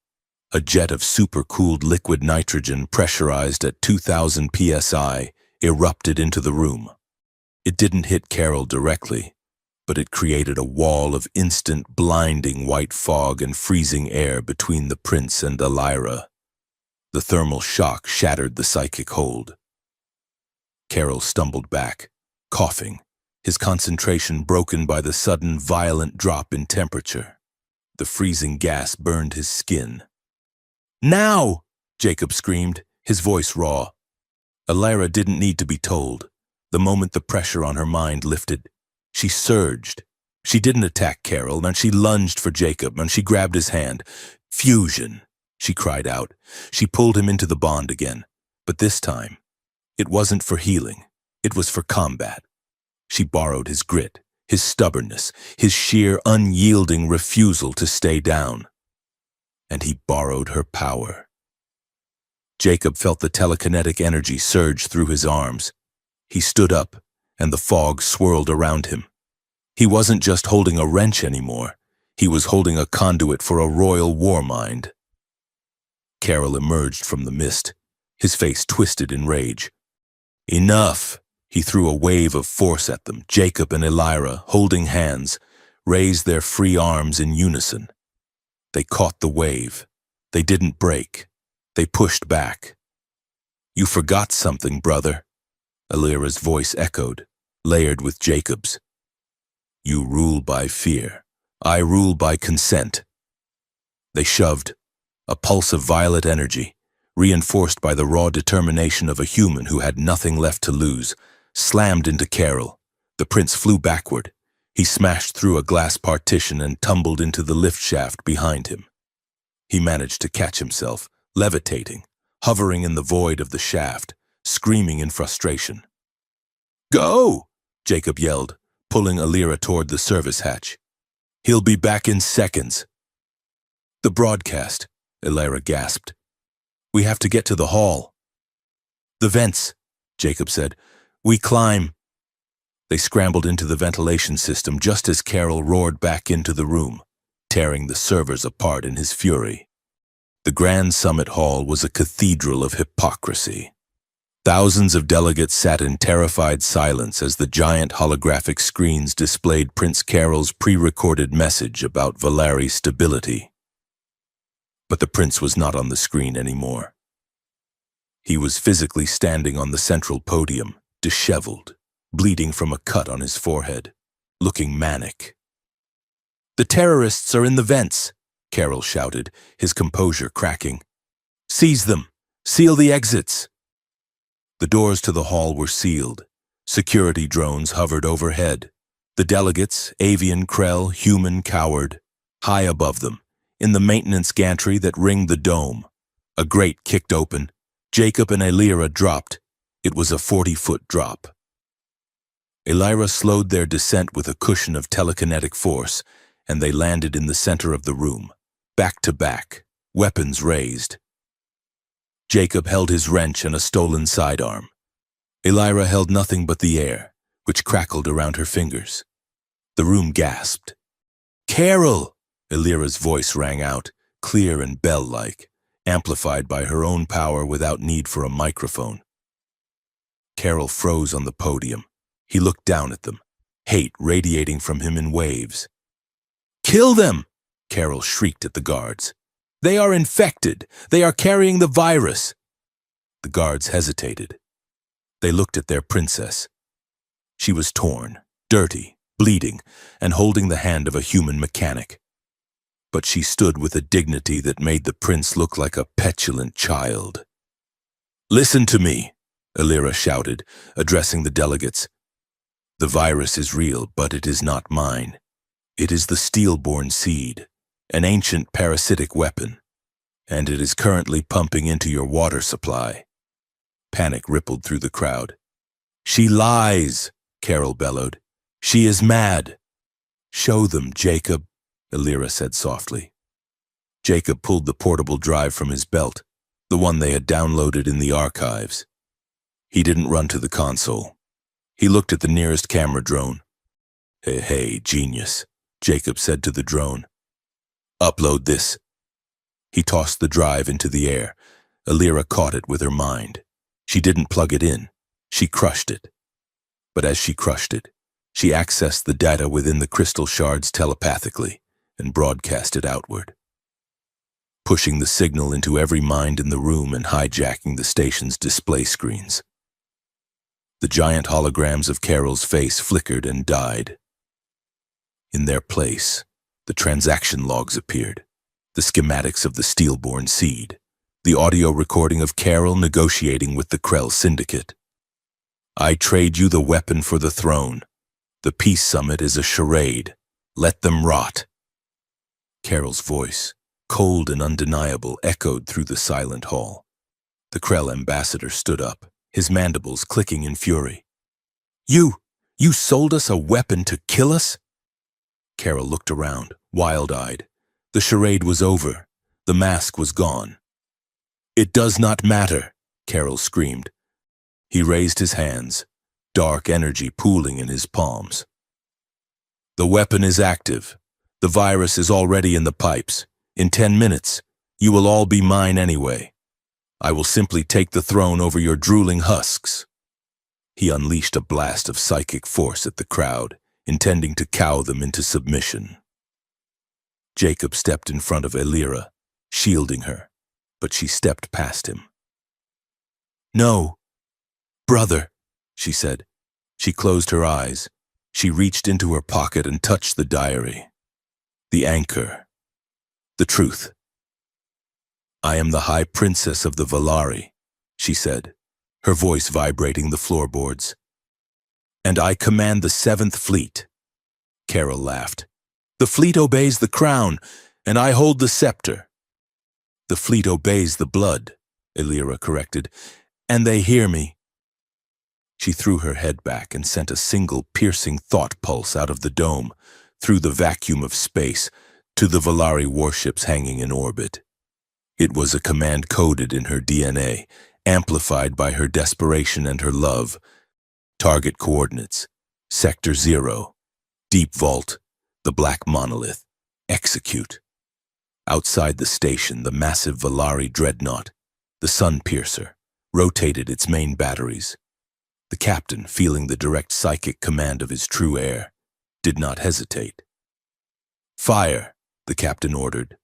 A jet of supercooled liquid nitrogen pressurized at 2,000 psi erupted into the room. It didn't hit Carol directly, but it created a wall of instant, blinding white fog and freezing air between the prince and Elira. The thermal shock shattered the psychic hold. Carol stumbled back, coughing, his concentration broken by the sudden, violent drop in temperature. The freezing gas burned his skin. "Now!" Jacob screamed, his voice raw. Elira didn't need to be told. The moment the pressure on her mind lifted, she surged. She didn't attack Carol, and she lunged for Jacob, and she grabbed his hand. "Fusion!" she cried out. She pulled him into the bond again. But this time, it wasn't for healing. It was for combat. She borrowed his grit, his stubbornness, his sheer, unyielding refusal to stay down. And he borrowed her power. Jacob felt the telekinetic energy surge through his arms. He stood up, and the fog swirled around him. He wasn't just holding a wrench anymore. He was holding a conduit for a royal war mind. Carol emerged from the mist, his face twisted in rage. "Enough!" He threw a wave of force at them. Jacob and Elira, holding hands, raised their free arms in unison. They caught the wave. They didn't break. They pushed back. "You forgot something, brother," Elira's voice echoed, layered with Jacob's. "You rule by fear. I rule by consent." They shoved, a pulse of violet energy, reinforced by the raw determination of a human who had nothing left to lose, slammed into Carol. The prince flew backward. He smashed through a glass partition and tumbled into the lift shaft behind him. He managed to catch himself, levitating, hovering in the void of the shaft, screaming in frustration. "Go!" Jacob yelled, pulling Elira toward the service hatch. "He'll be back in seconds." "The broadcast," Elira gasped. "We have to get to the hall." "The vents," Jacob said. "We climb." They scrambled into the ventilation system just as Carol roared back into the room, tearing the servers apart in his fury. The Grand Summit Hall was a cathedral of hypocrisy. Thousands of delegates sat in terrified silence as the giant holographic screens displayed Prince Carol's pre-recorded message about Valeri's stability. But the prince was not on the screen anymore. He was physically standing on the central podium, disheveled, bleeding from a cut on his forehead, looking manic. "The terrorists are in the vents," Carol shouted, his composure cracking. "Seize them! Seal the exits!" The doors to the hall were sealed. Security drones hovered overhead. The delegates, avian Krell, human coward, high above them, in the maintenance gantry that ringed the dome. A grate kicked open. Jacob and Elira dropped. It was a 40-foot drop. Elira slowed their descent with a cushion of telekinetic force, and they landed in the center of the room, back to back, weapons raised. Jacob held his wrench and a stolen sidearm. Elira held nothing but the air, which crackled around her fingers. The room gasped. "Carol!" Elira's voice rang out, clear and bell-like, amplified by her own power without need for a microphone. Carol froze on the podium. He looked down at them, hate radiating from him in waves. "Kill them!" Carol shrieked at the guards. "They are infected! They are carrying the virus!" The guards hesitated. They looked at their princess. She was torn, dirty, bleeding, and holding the hand of a human mechanic. But she stood with a dignity that made the prince look like a petulant child. "Listen to me," Elira shouted, addressing the delegates. "The virus is real, but it is not mine. It is the steel-born seed, an ancient parasitic weapon, and it is currently pumping into your water supply." Panic rippled through the crowd. "She lies," Carol bellowed. "She is mad." "Show them, Jacob." Elira said softly. Jacob pulled the portable drive from his belt, the one they had downloaded in the archives. He didn't run to the console. He looked at the nearest camera drone. Hey, genius, Jacob said to the drone. Upload this. He tossed the drive into the air. Elira caught it with her mind. She didn't plug it in. She crushed it. But as she crushed it, she accessed the data within the crystal shards telepathically and broadcast it outward, pushing the signal into every mind in the room and hijacking the station's display screens. The giant holograms of Carol's face flickered and died. In their place, the transaction logs appeared, the schematics of the stillborn seed, the audio recording of Carol negotiating with the Krell Syndicate. I trade you the weapon for the throne. The peace summit is a charade. Let them rot. Carol's voice, cold and undeniable, echoed through the silent hall. The Krell ambassador stood up, his mandibles clicking in fury. You sold us a weapon to kill us? Carol looked around, wild-eyed. The charade was over. The mask was gone. It does not matter, Carol screamed. He raised his hands, dark energy pooling in his palms. The weapon is active. The virus is already in the pipes. In 10 minutes, you will all be mine anyway. I will simply take the throne over your drooling husks. He unleashed a blast of psychic force at the crowd, intending to cow them into submission. Jacob stepped in front of Elira, shielding her, but she stepped past him. No, brother, she said. She closed her eyes. She reached into her pocket and touched the diary. The anchor. The truth. I am the High Princess of the Valari, she said, her voice vibrating the floorboards. And I command the 7th Fleet. Carol laughed. The fleet obeys the crown, and I hold the scepter. The fleet obeys the blood, Elira corrected, and they hear me. She threw her head back and sent a single piercing thought pulse out of the dome, through the vacuum of space, to the Valari warships hanging in orbit. It was a command coded in her DNA, amplified by her desperation and her love. Target coordinates: Sector 0, Deep Vault, the Black Monolith, execute. Outside the station, the massive Valari dreadnought, the Sun Piercer, rotated its main batteries. The captain, feeling the direct psychic command of his true heir, did not hesitate. Fire, the captain ordered.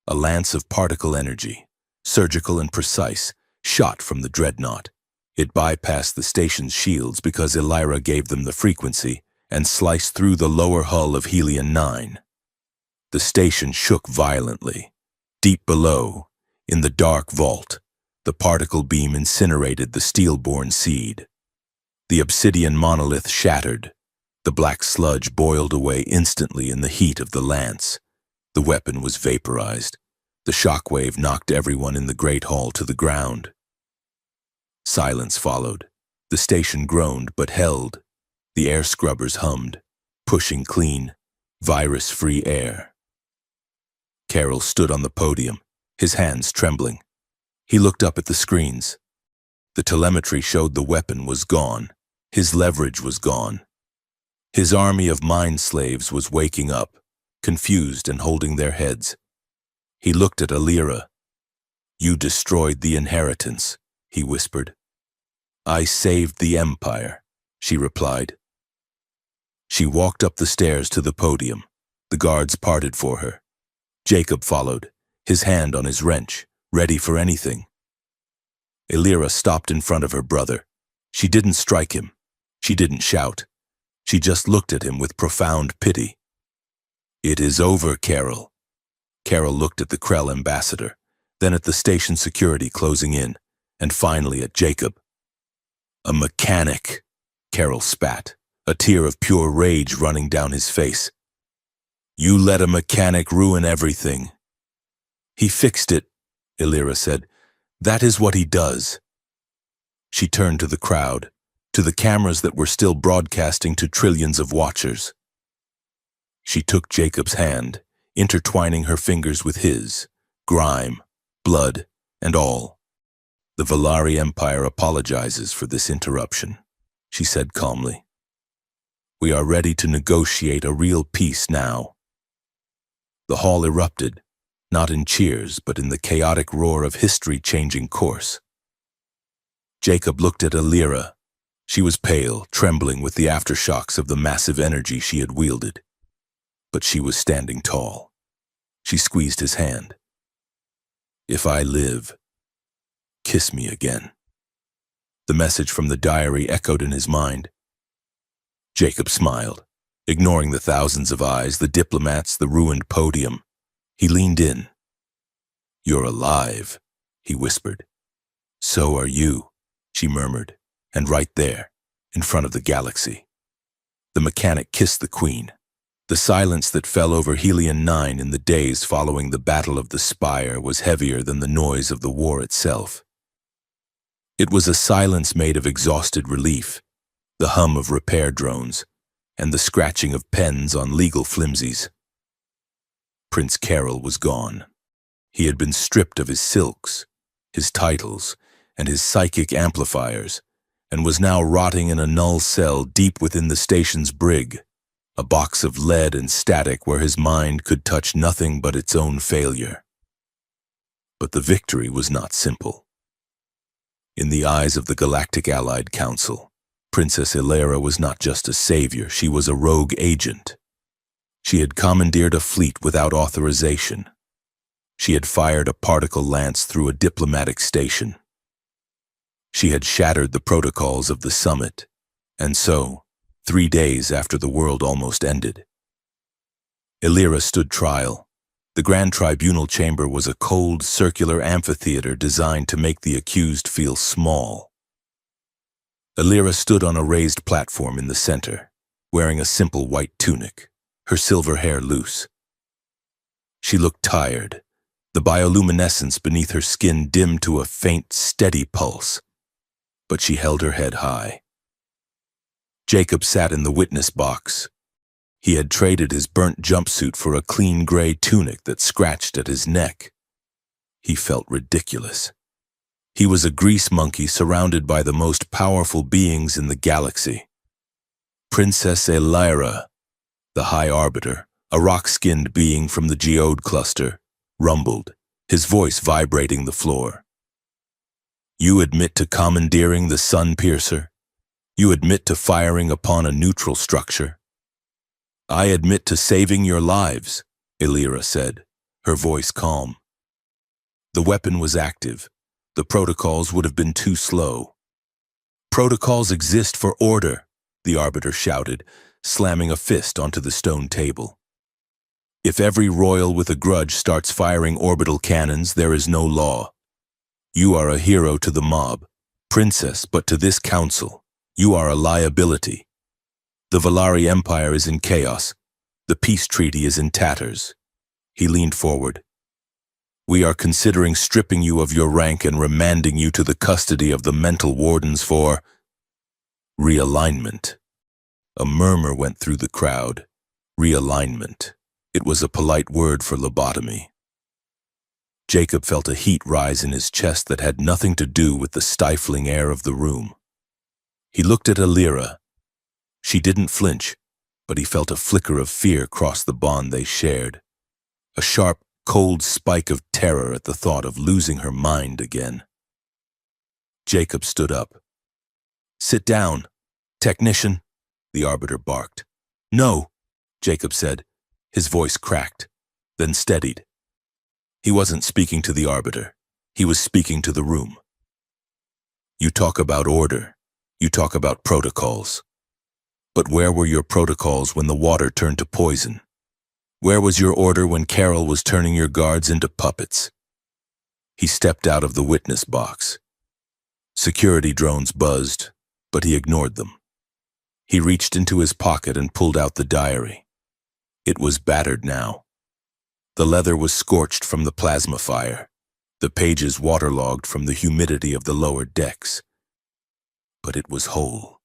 A lance of particle energy, surgical and precise, shot from the dreadnought. It bypassed the station's shields because Elira gave them the frequency and sliced through the lower hull of Helion 9. The station shook violently. Deep below, in the dark vault, the particle beam incinerated the stillborn seed. The obsidian monolith shattered. The black sludge boiled away instantly in the heat of the lance. The weapon was vaporized. The shockwave knocked everyone in the great hall to the ground. Silence followed. The station groaned but held. The air scrubbers hummed, pushing clean, virus-free air. Carol stood on the podium, his hands trembling. He looked up at the screens. The telemetry showed the weapon was gone. His leverage was gone. His army of mind slaves was waking up, confused and holding their heads. He looked at Elira. You destroyed the inheritance, he whispered. I saved the Empire, she replied. She walked up the stairs to the podium. The guards parted for her. Jacob followed, his hand on his wrench, ready for anything. Elira stopped in front of her brother. She didn't strike him. She didn't shout. She just looked at him with profound pity. It is over, Carol. Carol looked at the Krell ambassador, then at the station security closing in, and finally at Jacob. A mechanic, Carol spat, a tear of pure rage running down his face. You let a mechanic ruin everything. He fixed it, Elira said. That is what he does. She turned to the crowd, to the cameras that were still broadcasting to trillions of watchers. She took Jacob's hand, intertwining her fingers with his, grime, blood, and all. "The Valari Empire apologizes for this interruption," she said calmly. "We are ready to negotiate a real peace now." The hall erupted, not in cheers, but in the chaotic roar of history changing course. Jacob looked at Alira. She was pale, trembling with the aftershocks of the massive energy she had wielded. But she was standing tall. She squeezed his hand. "If I live, kiss me again." The message from the diary echoed in his mind. Jacob smiled, ignoring the thousands of eyes, the diplomats, the ruined podium. He leaned in. "You're alive," he whispered. "So are you," she murmured, and right there, in front of the galaxy. The mechanic kissed the Queen. The silence that fell over Helion 9 in the days following the Battle of the Spire was heavier than the noise of the war itself. It was a silence made of exhausted relief, the hum of repair drones, and the scratching of pens on legal flimsies. Prince Carol was gone. He had been stripped of his silks, his titles, and his psychic amplifiers, and was now rotting in a null cell deep within the station's brig, a box of lead and static where his mind could touch nothing but its own failure. But the victory was not simple. In the eyes of the Galactic Allied Council, Princess Illyra was not just a savior, she was a rogue agent. She had commandeered a fleet without authorization. She had fired a particle lance through a diplomatic station. She had shattered the protocols of the summit, and so, 3 days after the world almost ended, Illyra stood trial. The Grand Tribunal chamber was a cold, circular amphitheater designed to make the accused feel small. Illyra stood on a raised platform in the center, wearing a simple white tunic, her silver hair loose. She looked tired, the bioluminescence beneath her skin dimmed to a faint, steady pulse, but she held her head high. Jacob sat in the witness box. He had traded his burnt jumpsuit for a clean gray tunic that scratched at his neck. He felt ridiculous. He was a grease monkey surrounded by the most powerful beings in the galaxy. Princess Illyra, the High Arbiter, a rock-skinned being from the Geode cluster, rumbled, his voice vibrating the floor. "You admit to commandeering the Sun Piercer? You admit to firing upon a neutral structure?" "I admit to saving your lives," Illyra said, her voice calm. The weapon was active. The protocols would have been too slow. "Protocols exist for order," the Arbiter shouted, slamming a fist onto the stone table. "If every royal with a grudge starts firing orbital cannons, there is no law. You are a hero to the mob, princess, but to this council, you are a liability. The Valari Empire is in chaos. The peace treaty is in tatters." He leaned forward. "We are considering stripping you of your rank and remanding you to the custody of the mental wardens for realignment." A murmur went through the crowd. Realignment. It was a polite word for lobotomy. Jacob felt a heat rise in his chest that had nothing to do with the stifling air of the room. He looked at Illyra. She didn't flinch, but he felt a flicker of fear cross the bond they shared. A sharp, cold spike of terror at the thought of losing her mind again. Jacob stood up. "Sit down, technician," the Arbiter barked. "No," Jacob said. His voice cracked, then steadied. He wasn't speaking to the Arbiter. He was speaking to the room. "You talk about order. You talk about protocols. But where were your protocols when the water turned to poison? Where was your order when Carol was turning your guards into puppets?" He stepped out of the witness box. Security drones buzzed, but he ignored them. He reached into his pocket and pulled out the diary. It was battered now. The leather was scorched from the plasma fire, the pages waterlogged from the humidity of the lower decks. But it was whole.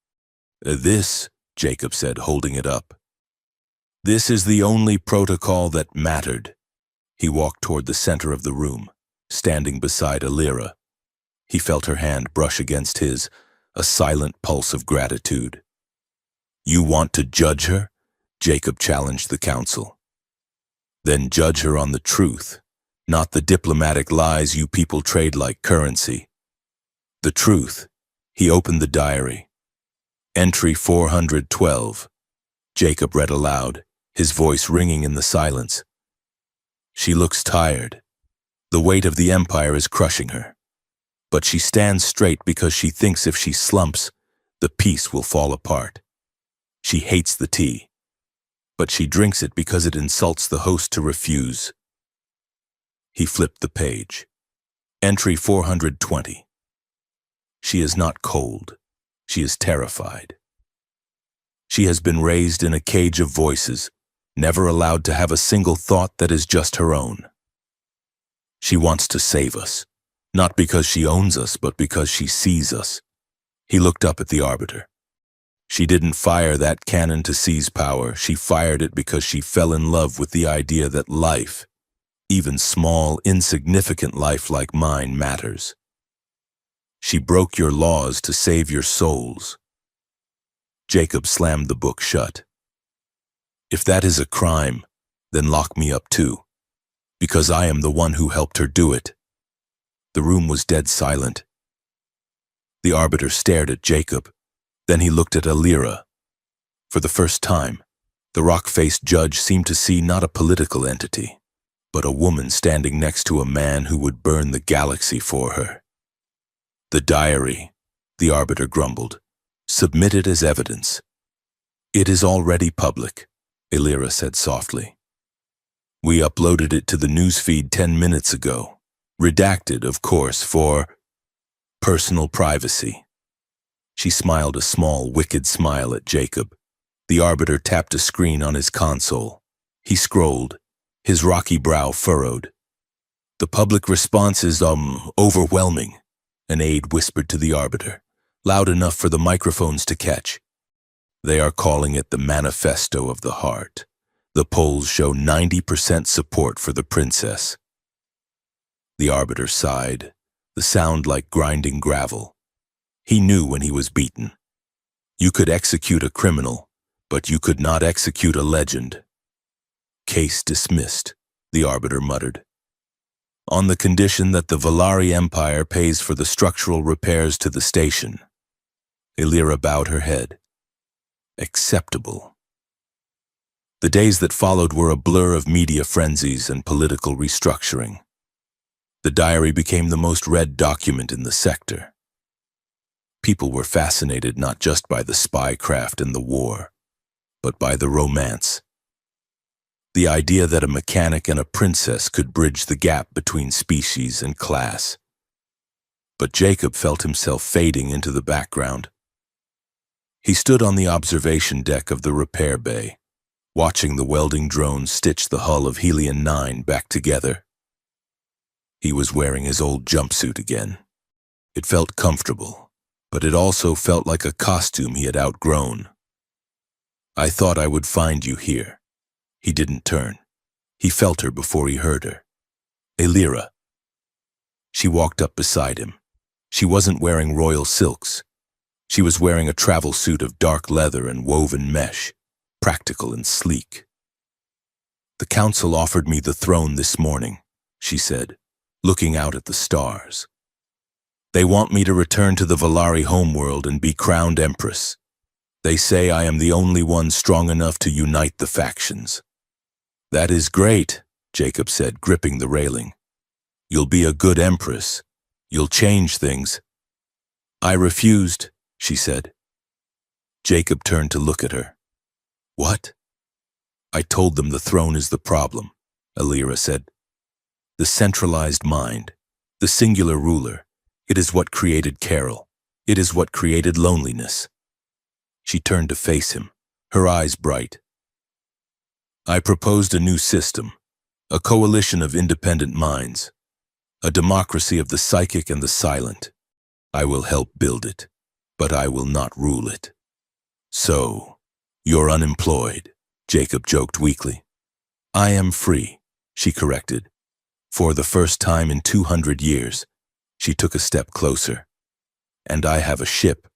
"This," Jacob said, holding it up. This is the only protocol that mattered. He walked toward the center of the room, standing beside Illyra. He felt her hand brush against his, a silent pulse of gratitude. You want to judge her? Jacob challenged the council. Then judge her on the truth, not the diplomatic lies you people trade like currency. The truth. He opened the diary. Entry 412. Jacob read aloud, his voice ringing in the silence. She looks tired. The weight of the empire is crushing her. But she stands straight because she thinks if she slumps, the peace will fall apart. She hates the tea, but she drinks it because it insults the host to refuse. He flipped the page. Entry 420. She is not cold. She is terrified. She has been raised in a cage of voices, never allowed to have a single thought that is just her own. She wants to save us, not because she owns us, but because she sees us. He looked up at the Arbiter. She didn't fire that cannon to seize power. She fired it because she fell in love with the idea that life, even small, insignificant life like mine, matters. She broke your laws to save your souls. Jacob slammed the book shut. If that is a crime, then lock me up too, because I am the one who helped her do it. The room was dead silent. The Arbiter stared at Jacob. Then he looked at Illyra. For the first time, the rock-faced judge seemed to see not a political entity, but a woman standing next to a man who would burn the galaxy for her. The diary, the Arbiter grumbled. Submit it as evidence. It is already public, Illyra said softly. We uploaded it to the newsfeed 10 minutes ago. Redacted, of course, for personal privacy. She smiled a small, wicked smile at Jacob. The Arbiter tapped a screen on his console. He scrolled, his rocky brow furrowed. The public response is, overwhelming, an aide whispered to the Arbiter, loud enough for the microphones to catch. They are calling it the Manifesto of the Heart. The polls show 90% support for the princess. The Arbiter sighed, the sound like grinding gravel. He knew when he was beaten. You could execute a criminal, but you could not execute a legend. Case dismissed, the Arbiter muttered. On the condition that the Valari Empire pays for the structural repairs to the station. Illyra bowed her head. Acceptable. The days that followed were a blur of media frenzies and political restructuring. The diary became the most read document in the sector. People were fascinated not just by the spycraft and the war, but by the romance. The idea that a mechanic and a princess could bridge the gap between species and class. But Jacob felt himself fading into the background. He stood on the observation deck of the repair bay, watching the welding drones stitch the hull of Helion 9 back together. He was wearing his old jumpsuit again. It felt comfortable, but it also felt like a costume he had outgrown. I thought I would find you here. He didn't turn. He felt her before he heard her. Illyra. She walked up beside him. She wasn't wearing royal silks. She was wearing a travel suit of dark leather and woven mesh, practical and sleek. The council offered me the throne this morning, she said, looking out at the stars. They want me to return to the Valari homeworld and be crowned empress. They say I am the only one strong enough to unite the factions. That is great, Jacob said, gripping the railing. You'll be a good empress. You'll change things. I refused, she said. Jacob turned to look at her. What? I told them the throne is the problem, Illyra said. The centralized mind, the singular ruler. It is what created Carol. It is what created loneliness. She turned to face him, her eyes bright. I proposed a new system, a coalition of independent minds, a democracy of the psychic and the silent. I will help build it, but I will not rule it. So, you're unemployed, Jacob joked weakly. I am free, she corrected. For the first time in 200 years, she took a step closer. And I have a ship,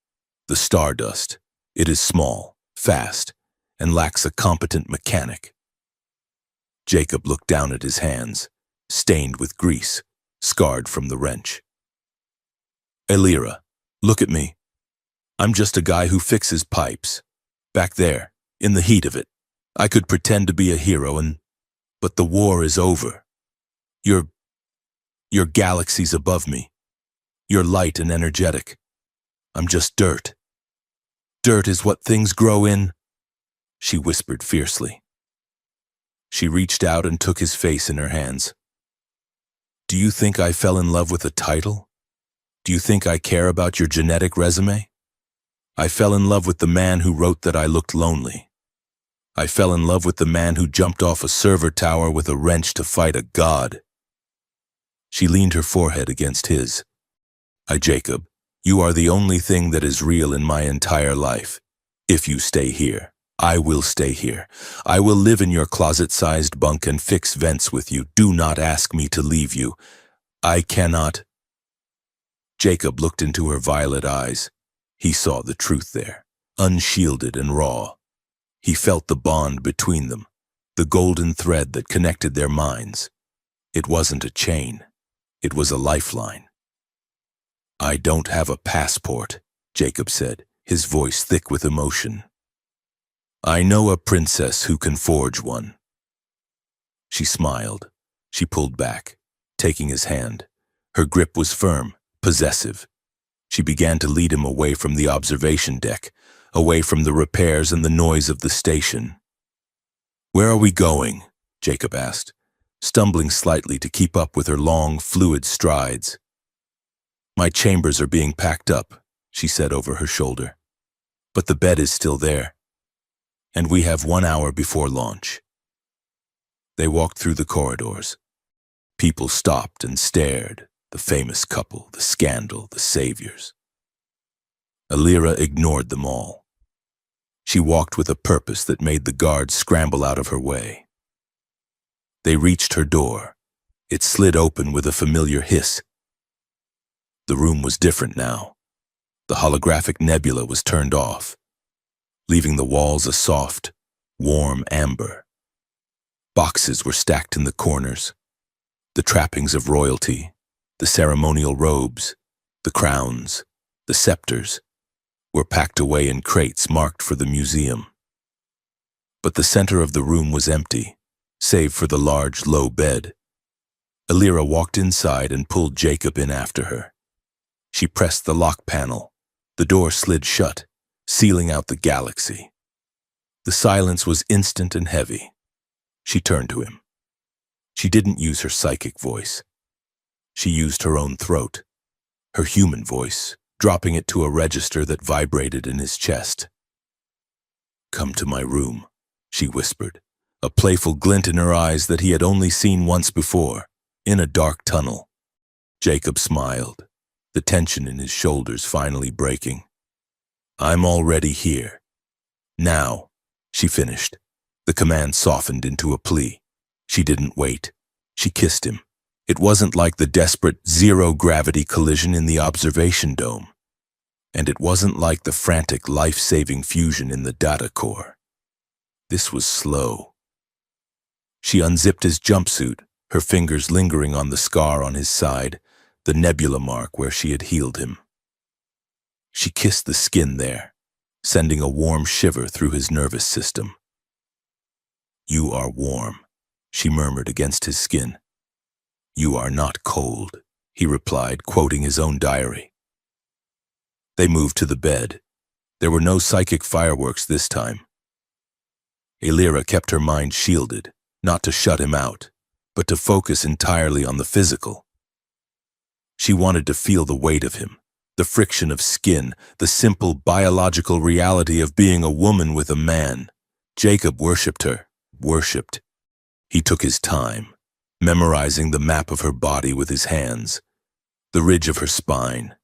the Stardust. It is small, fast, and lacks a competent mechanic. Jacob looked down at his hands, stained with grease, scarred from the wrench. Elira, look at me. I'm just a guy who fixes pipes. Back there, in the heat of it, I could pretend to be a hero but the war is over. Your galaxy's above me. You're light and energetic. I'm just dirt. Dirt is what things grow in, she whispered fiercely. She reached out and took his face in her hands. Do you think I fell in love with a title? Do you think I care about your genetic resume? I fell in love with the man who wrote that I looked lonely. I fell in love with the man who jumped off a server tower with a wrench to fight a god. She leaned her forehead against his. Jacob, you are the only thing that is real in my entire life. If you stay here, I will stay here. I will live in your closet-sized bunk and fix vents with you. Do not ask me to leave you. I cannot. Jacob looked into her violet eyes. He saw the truth there, unshielded and raw. He felt the bond between them, the golden thread that connected their minds. It wasn't a chain. It was a lifeline. I don't have a passport, Jacob said, his voice thick with emotion. I know a princess who can forge one. She smiled. She pulled back, taking his hand. Her grip was firm, possessive. She began to lead him away from the observation deck, away from the repairs and the noise of the station. Where are we going? Jacob asked, stumbling slightly to keep up with her long, fluid strides. My chambers are being packed up, she said over her shoulder. But the bed is still there. And we have 1 hour before launch. They walked through the corridors. People stopped and stared, the famous couple, the scandal, the saviors. Elira ignored them all. She walked with a purpose that made the guards scramble out of her way. They reached her door. It slid open with a familiar hiss. The room was different now. The holographic nebula was turned off, leaving the walls a soft, warm amber. Boxes were stacked in the corners. The trappings of royalty, the ceremonial robes, the crowns, the scepters, were packed away in crates marked for the museum. But the center of the room was empty, save for the large, low bed. Elira walked inside and pulled Jacob in after her. She pressed the lock panel. The door slid shut, sealing out the galaxy. The silence was instant and heavy. She turned to him. She didn't use her psychic voice. She used her own throat, her human voice, dropping it to a register that vibrated in his chest. Come to my room, she whispered, a playful glint in her eyes that he had only seen once before, in a dark tunnel. Jacob smiled, the tension in his shoulders finally breaking. I'm already here. Now, she finished. The command softened into a plea. She didn't wait. She kissed him. It wasn't like the desperate zero-gravity collision in the observation dome. And it wasn't like the frantic life-saving fusion in the data core. This was slow. She unzipped his jumpsuit, her fingers lingering on the scar on his side, the nebula mark where she had healed him. She kissed the skin there, sending a warm shiver through his nervous system. You are warm, she murmured against his skin. You are not cold, he replied, quoting his own diary. They moved to the bed. There were no psychic fireworks this time. Elira kept her mind shielded, not to shut him out, but to focus entirely on the physical. She wanted to feel the weight of him, the friction of skin, the simple biological reality of being a woman with a man. Jacob worshipped her, worshipped. He took his time, memorizing the map of her body with his hands, the ridge of her spine,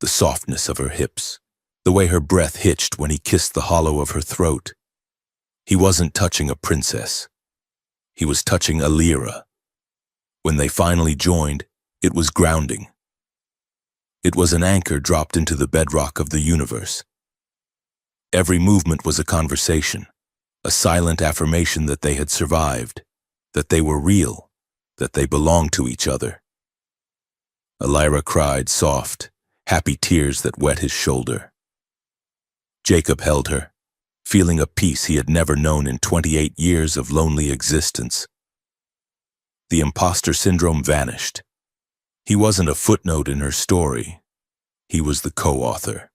the softness of her hips, the way her breath hitched when he kissed the hollow of her throat. He wasn't touching a princess. He was touching a Lyra. When they finally joined, it was grounding. It was an anchor dropped into the bedrock of the universe. Every movement was a conversation, a silent affirmation that they had survived, that they were real, that they belonged to each other. Lyra cried soft, happy tears that wet his shoulder. Jacob held her, feeling a peace he had never known in 28 years of lonely existence. The imposter syndrome vanished. He wasn't a footnote in her story. He was the co-author.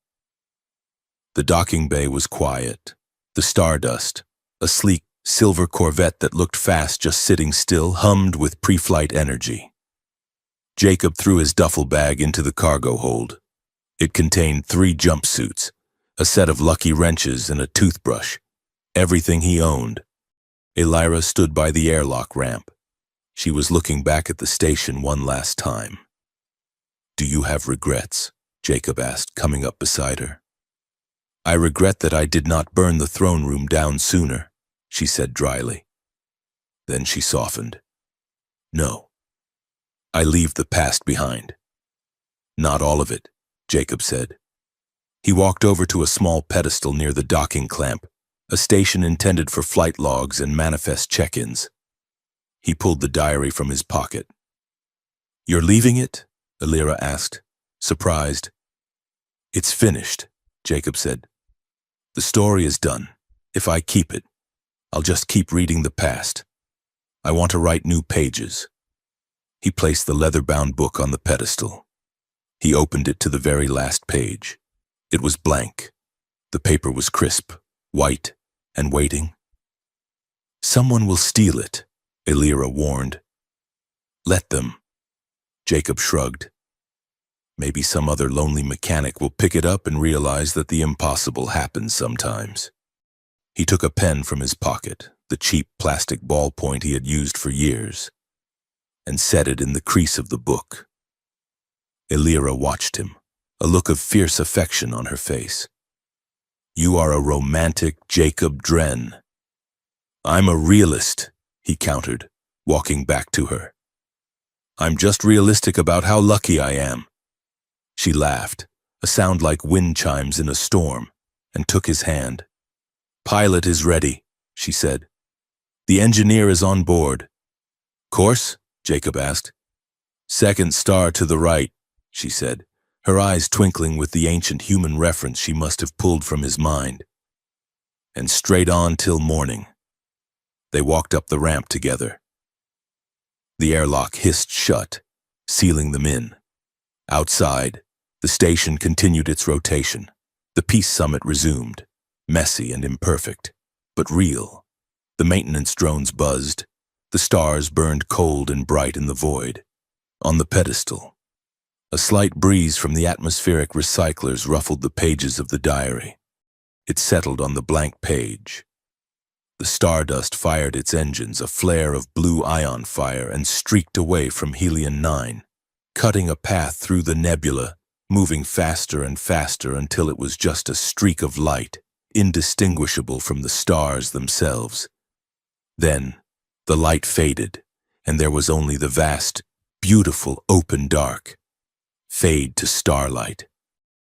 The docking bay was quiet. The Stardust, a sleek silver Corvette that looked fast just sitting still, hummed with pre-flight energy. Jacob threw his duffel bag into the cargo hold. It contained 3 jumpsuits, a set of lucky wrenches and a toothbrush, everything he owned. Lyra stood by the airlock ramp. She was looking back at the station one last time. "Do you have regrets?" Jacob asked, coming up beside her. "I regret that I did not burn the throne room down sooner," she said dryly. Then she softened. "No. I leave the past behind." "Not all of it," Jacob said. He walked over to a small pedestal near the docking clamp, a station intended for flight logs and manifest check-ins. He pulled the diary from his pocket. "You're leaving it?" Lyra asked, surprised. "It's finished," Jacob said. "The story is done. If I keep it, I'll just keep reading the past. I want to write new pages." He placed the leather-bound book on the pedestal. He opened it to the very last page. It was blank. The paper was crisp, white, and waiting. "Someone will steal it," Lyra warned. "Let them." Jacob shrugged. "Maybe some other lonely mechanic will pick it up and realize that the impossible happens sometimes." He took a pen from his pocket, the cheap plastic ballpoint he had used for years, and set it in the crease of the book. Lyra watched him, a look of fierce affection on her face. "You are a romantic, Jacob Dren." "I'm a realist," he countered, walking back to her. "I'm just realistic about how lucky I am." She laughed, a sound like wind chimes in a storm, and took his hand. "Pilot is ready," she said. "The engineer is on board." "Course?" Jacob asked. "Second star to the right," she said, her eyes twinkling with the ancient human reference she must have pulled from his mind. "And straight on till morning." They walked up the ramp together. The airlock hissed shut, sealing them in. Outside, the station continued its rotation. The Peace Summit resumed, messy and imperfect, but real. The maintenance drones buzzed. The stars burned cold and bright in the void. On the pedestal, a slight breeze from the atmospheric recyclers ruffled the pages of the diary. It settled on the blank page. The Stardust fired its engines, a flare of blue ion fire, and streaked away from Helion 9, cutting a path through the nebula, moving faster and faster until it was just a streak of light, indistinguishable from the stars themselves. Then, the light faded, and there was only the vast, beautiful open dark. Fade to starlight.